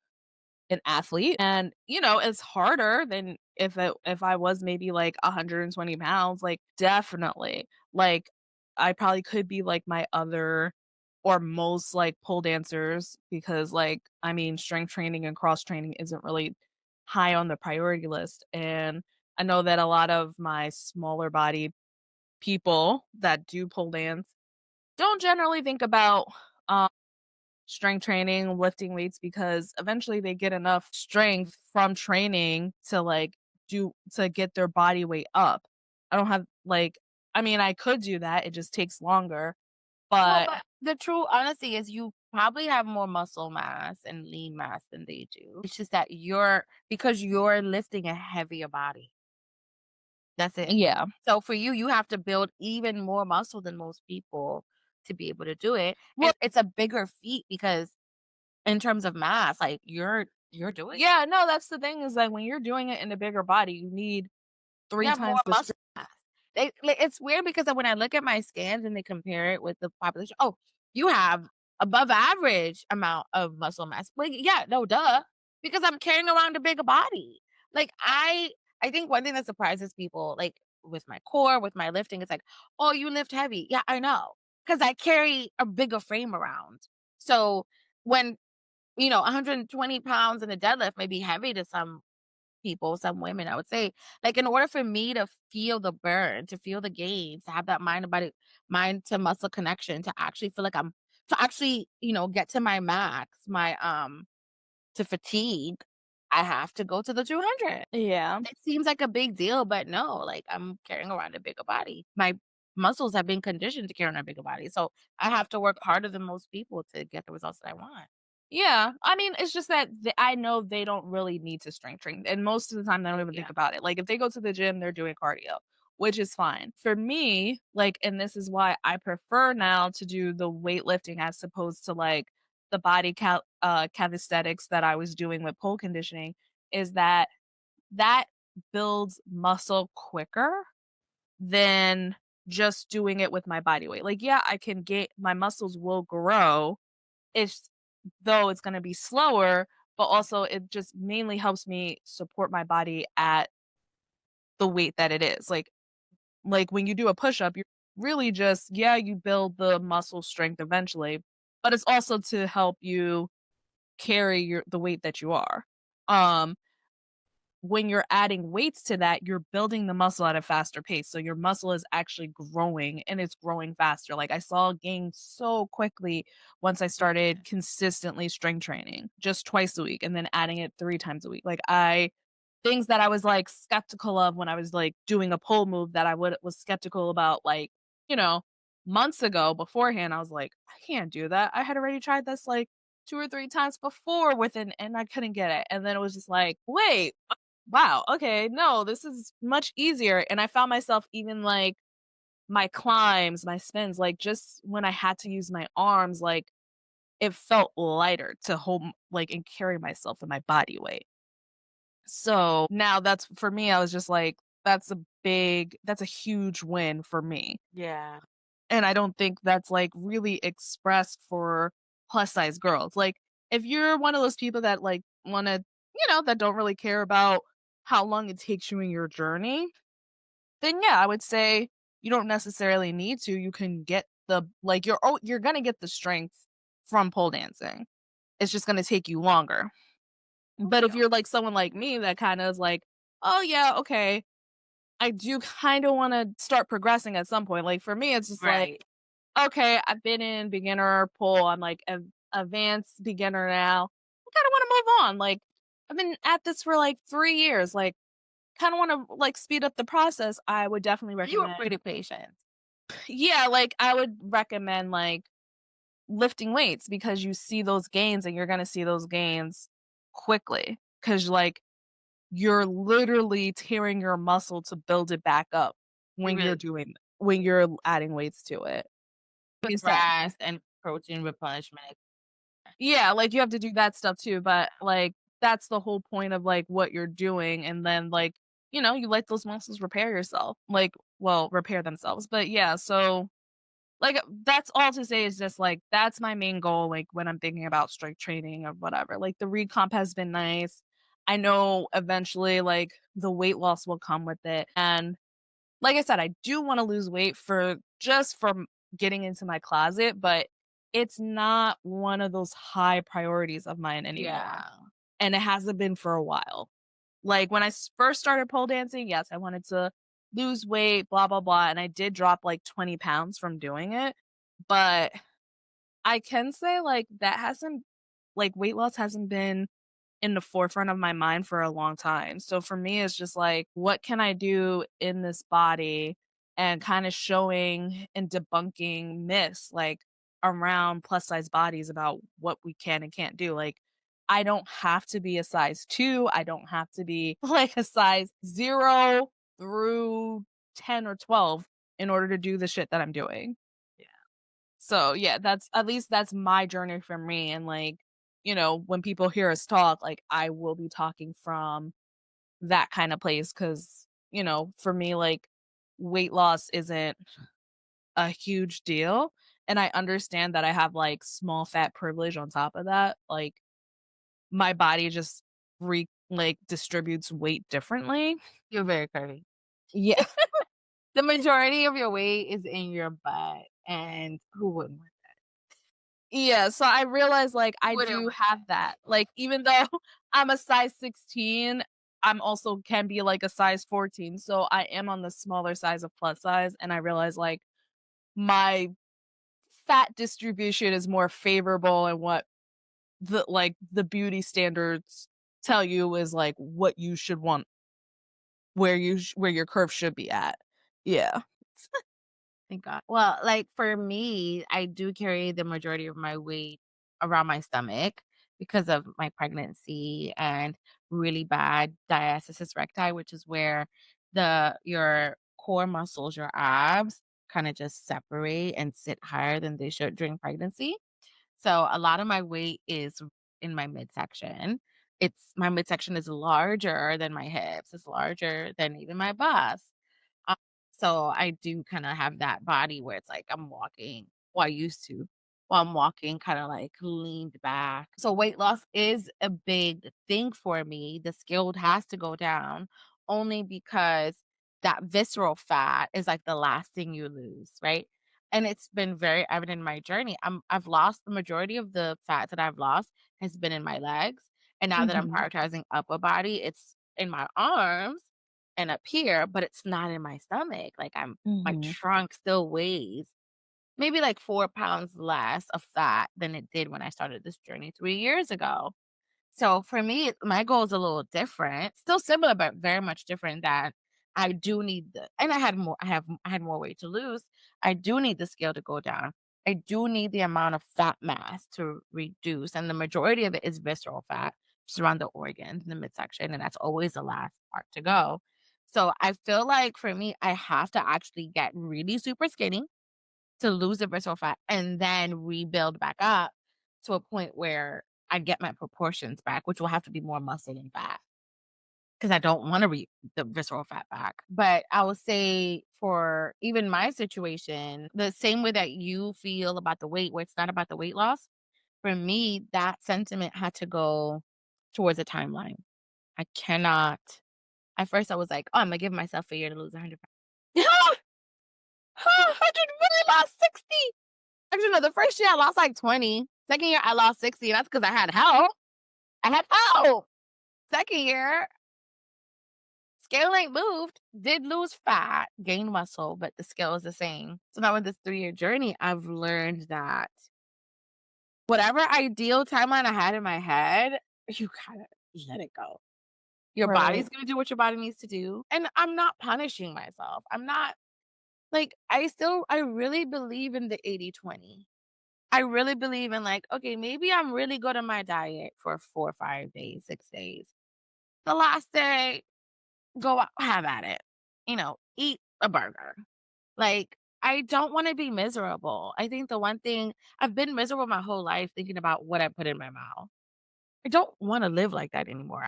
an athlete and, it's harder than if I was maybe like 120 pounds, like definitely. Like I probably could be like my other or most like pole dancers because like I mean strength training and cross training isn't really high on the priority list. And I know that a lot of my smaller body people that do pole dance don't generally think about um strength training, lifting weights because eventually they get enough strength from training to like to get their body weight up. I don't have like I mean I could do that, it just takes longer, Well, but but the true honesty is you probably have more muscle mass and lean mass than they do. It's just that because you're lifting a heavier body. That's it. yeah. So for you, you have to build even more muscle than most people to be able to do it. Well, And it's a bigger feat because in terms of mass, like you're doing it. yeah, no, that's the thing is like when you're doing it in a bigger body, you need You 3 have more times the muscle strength. mass. It's weird because when I look at my scans and they compare it with the population, oh, you have above average amount of muscle mass. Like, yeah, no, duh, because I'm carrying around a bigger body. Like, I think one thing that surprises people, like with my core, with my lifting, it's like, oh, you lift heavy. Yeah, I know, because I carry a bigger frame around. So when 120 pounds in a deadlift may be heavy to some people, some women, I would say, like, in order for me to feel the burn, to feel the gains, to have that mind to muscle connection, to actually feel like to actually, get to my max, to fatigue, I have to go to the 200. Yeah. It seems like a big deal, but no, like, I'm carrying around a bigger body. My muscles have been conditioned to carry on a bigger body, so I have to work harder than most people to get the results that I want. Yeah, I mean, it's just that I know they don't really need to strength train, and most of the time, they don't even think Yeah. about it. Like, if they go to the gym, they're doing cardio, which is fine. For me, like, and this is why I prefer now to do the weightlifting as opposed to, like, the body calisthenics that I was doing with pole conditioning, is that that builds muscle quicker than just doing it with my body weight. Like, yeah, I can get my muscles will grow, it's though it's gonna be slower, but also it just mainly helps me support my body at the weight that it is. Like when you do a push-up, you're really just yeah, you build the muscle strength eventually, but it's also to help you carry the weight that you are. Um, when you're adding weights to that, you're building the muscle at a faster pace. So your muscle is actually growing and it's growing faster. Like I saw gain so quickly once I started Yeah. consistently strength training just twice a week and then adding it 3 times a week. Like I things that I was like skeptical of when I was like doing a pole move that I would was skeptical about like, you know, months ago beforehand. I was like, I can't do that. I had already tried this like 2 or 3 times before with an and I couldn't get it. And then it was just like, wait, wow, okay, no, this is much easier, and I found myself even, like, my climbs, my spins, like, just when I had to use my arms, like, it felt lighter to hold like, and carry myself in my body weight. So, now that's for me, I was just like, that's a huge win for me, Yeah. and I don't think that's, like, really expressed for plus size girls. Like, if you're one of those people that, like, wanna that don't really care about how long it takes you in your journey, then yeah, I would say you don't necessarily need to. You can get you're gonna get the strength from pole dancing. It's just gonna take you longer. But if Yeah. you're like someone like me that kind of is like, oh yeah, okay, I do kind of want to start progressing at some point. Like for me, it's just like, Right. okay, I've been in beginner pole. I'm like advanced beginner now. I kind of want to move on. Like I've been at this for like 3 years. Like kind of want to like speed up the process. I would definitely You were recommend. pretty patient. Yeah, like I would recommend like lifting weights because you see those gains and you're gonna see those gains quickly. Cause like you're literally tearing your muscle to build it back up You really when you're adding weights to it. Like with you said. rest and protein replenishment. Yeah, like you have to do that stuff too, but like that's the whole point of like what you're doing. And then like, you let those muscles repair yourself. Like, well, repair themselves. But yeah, so like, that's all to say is just, like, that's my main goal, like, when I'm thinking about strength training or whatever. Like, the recomp has been nice. I know eventually, like, the weight loss will come with it, and like I said, I do wanna lose weight for just from getting into my closet, but it's not one of those high priorities of mine anymore, Yeah. and it hasn't been for a while. Like, when I first started pole dancing, yes, I wanted to lose weight, blah, blah, blah, and I did drop, like, 20 pounds from doing it, but I can say, like, that hasn't like, weight loss hasn't been in the forefront of my mind for a long time. So for me, it's just like, what can I do in this body and kind of showing and debunking myths like around plus size bodies about what we can and can't do. Like, I don't have to be a size 2. I don't have to be like a size 0 through 10 or 12 in order to do the shit that I'm doing. Yeah. So, yeah, that's at least that's my journey for me, and, like, when people hear us talk, like, I will be talking from that kinda place because for me, like, weight loss isn't a huge deal, and I understand that I have, like, small fat privilege on top of that, like, my body just distributes weight differently. You're very curvy. Yeah. The majority of your weight is in your butt, and who wouldn't want Yeah, so I realized, like, who I wouldn't do want have that. Like, even though I'm a size 16, I'm also can be, like, a size 14, so I am on the smaller size of plus size, and I realize, like, my fat distribution is more favorable and what the beauty standards tell you is, like, what you should want, where your curve should be at. Yeah. thank God. Well, like, for me, I do carry the majority of my weight around my stomach, because of my pregnancy and really bad diastasis recti, which is where your core muscles, your abs, kind of just separate and sit higher than they should during pregnancy. So a lot of my weight is in my midsection. It's my midsection is larger than my hips. It's larger than even my bust. Uh, so I do kind of have that body where it's like I'm walking, well, I used to, while I'm walking, kind of like leaned back. So weight loss is a big thing for me. The scale has to go down only because that visceral fat is like the last thing you lose, right? And it's been very evident in my journey. I've lost the majority of the fat that I've lost has been in my legs. And now that I'm Mhm. prioritizing upper body, it's in my arms and up here, but it's not in my stomach. Like my Mhm. trunk still weighs maybe like 4 pounds less of fat than it did when I started this journey 3 years ago. So for me, my goal is a little different, still similar, but very much different that I do need and I had more weight to lose. I do need the scale to go down. I do need the amount of fat mass to reduce. And the majority of it is visceral fat, just around the organs in the midsection. And that's always the last part to go. So I feel like for me, I have to actually get really super skinny to lose the visceral fat and then rebuild back up to a point where I get my proportions back, which will have to be more muscle than fat because I don't want to the visceral fat back. But I would say for even my situation, the same way that you feel about the weight, where it's not about the weight loss, for me, that sentiment had to go towards a timeline. I cannot. At first, I was like, oh, I'm going to give myself a year to lose 100 pounds. 100 really lost 60. Actually, no, the first year I lost like 20. Second year I lost 60, and that's because I had help. I had help. Second year, scale ain't moved. Did lose fat, gained muscle, but the scale is the same. So now with this 3-year journey, I've learned that whatever ideal timeline I had in my head, you gotta let it go. Your Right. body's gonna do what your body needs to do. And I'm not punishing myself. I'm not like I really believe in the 80/20. I really believe in like, okay, maybe I'm really good on my diet for 4 or 5 days, 6 days. The last day, go out, have at it. Eat a burger. Like, I don't wanna be miserable. I think the one thing I've been miserable my whole life thinking about what I put in my mouth. I don't wanna live like that anymore.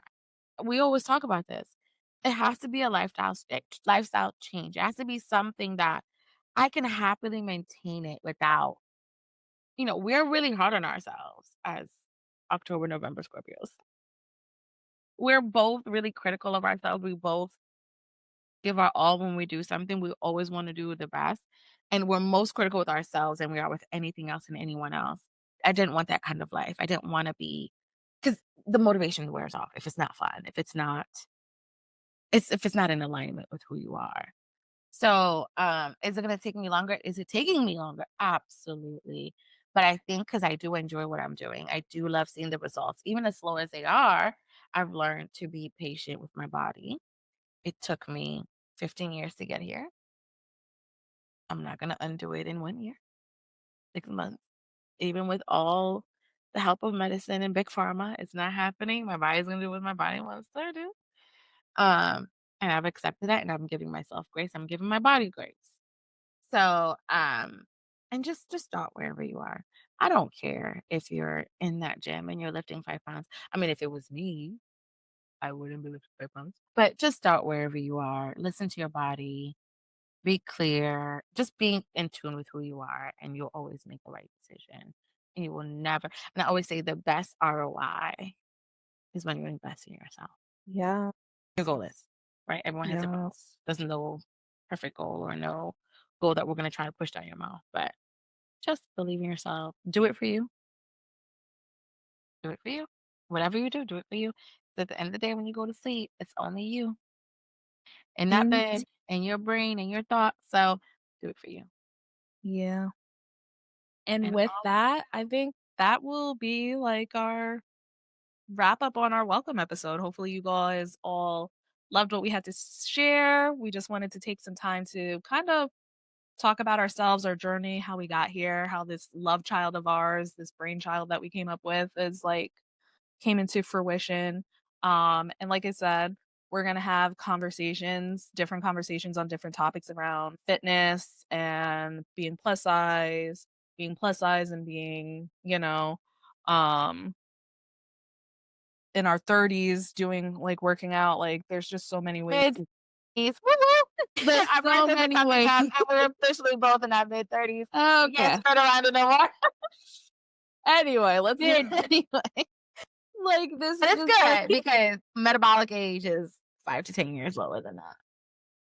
We always talk about this. It has to be a lifestyle change. It has to be something that I can happily maintain it without we're really hard on ourselves as October, November Scorpios. We're both really critical of ourselves. We both give our all when we do something. We always want to do the best. And we're most critical with ourselves than we are with anything else and anyone else. I didn't want that kind of life. I didn't want to be because the motivation wears off if it's not fun, if it's not in alignment with who you are. So, is it gonna take me longer? Is it taking me longer? Absolutely. But I think because I do enjoy what I'm doing, I do love seeing the results. Even as slow as they are, I've learned to be patient with my body. It took me 15 years to get here. I'm not gonna undo it in 1 year, 6 months. Even with all the help of medicine and big pharma, it's not happening. My body's gonna do what my body wants to do. Um, and I've accepted that and I'm giving myself grace. I'm giving my body grace. So, and just start wherever you are. I don't care if you're in that gym and you're lifting 5 pounds. I mean, if it was me, I wouldn't be lifting 5 pounds. But just start wherever you are. Listen to your body. Be clear. Just being in tune with who you are, and you'll always make the right decision. And you will never. And I always say the best ROI is when you invest in yourself. Yeah. Your goal is right. Everyone has their goal. Yes. There's no perfect goal or no goal that we're going to try to push down your mouth, but just believe in yourself. Do it for you. Do it for you. Whatever you do, do it for you. 'Cause at the end of the day, when you go to sleep, it's only you in that And bed, and your brain, and your thoughts. So do it for you. yeah. And And with all that, I think that will be like our wrap up on our welcome episode. Hopefully, you guys all loved what we had to share. We just wanted to take some time to kind of talk about ourselves, our journey, how we got here, how this love child of ours, this brainchild that we came up with is like came into fruition. And like I said, we're gonna have conversations, different conversations on different topics around fitness and being plus size and being, um in our 30s doing like working out. Like there's just so many ways Mid to 30s. Woo-woo. there's Our so birthdays are many coming ways. up, and we're officially both in our mid-30s. We can't Okay. skirt around it no more. Anyway, let's move Anyway. like this But it's this like good because metabolic age is 5 to 10 years lower than that.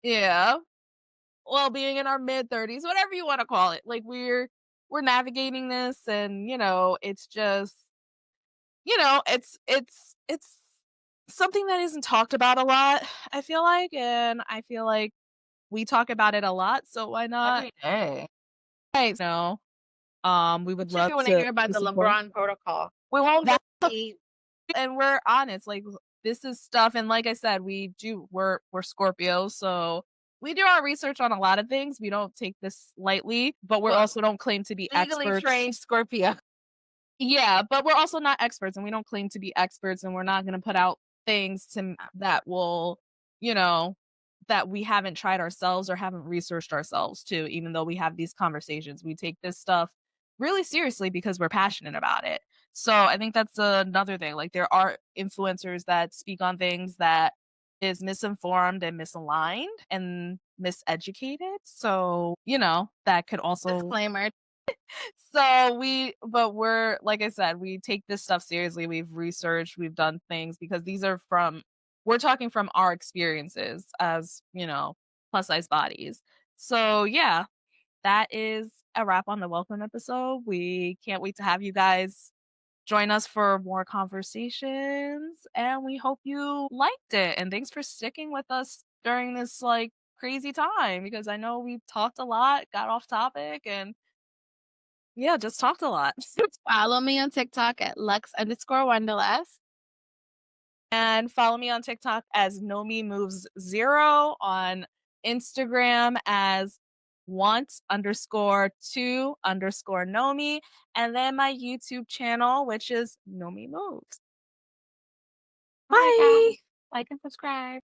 yeah. Well, being in our mid-30s, whatever you wanna call it, like, we're navigating this and, it's just, it's something that isn't talked about a lot, I feel like, and I feel like we talk about it a lot, so why not Every day. guys know? We would Sure love you wanna to hear about to the support. LeBron protocol. We won't get That's deep. and we're honest, like, this is stuff and like I said, we're Scorpios, so we do our research on a lot of things, we don't take this lightly, but we're Well, also don't claim to be legally experts. trained Scorpio. Yeah, but we're also not experts, and we don't claim to be experts, and we're not gonna put out things that will, you know, that we haven't tried ourselves or haven't researched ourselves too, even though we have these conversations. We take this stuff really seriously because we're passionate about it. So I think that's another thing. Like there are influencers that speak on things that is misinformed and misaligned and miseducated. So, that could also Disclaimer. but we're like I said, we take this stuff seriously. We've researched, we've done things because we're talking from our experiences as, plus size bodies. So yeah, that is a wrap on the welcome episode. We can't wait to have you guys join us for more conversations and we hope you liked it. And thanks for sticking with us during this like crazy time because I know we talked a lot, got off topic and yeah, just talked a lot. Follow me on TikTok at Lux_Wonderlust. And follow me on TikTok as Nomi Moves Zero, on Instagram as want_2_Nomi, and then my YouTube channel, which is Nomi Moves. All right, guys. Bye. Like and subscribe.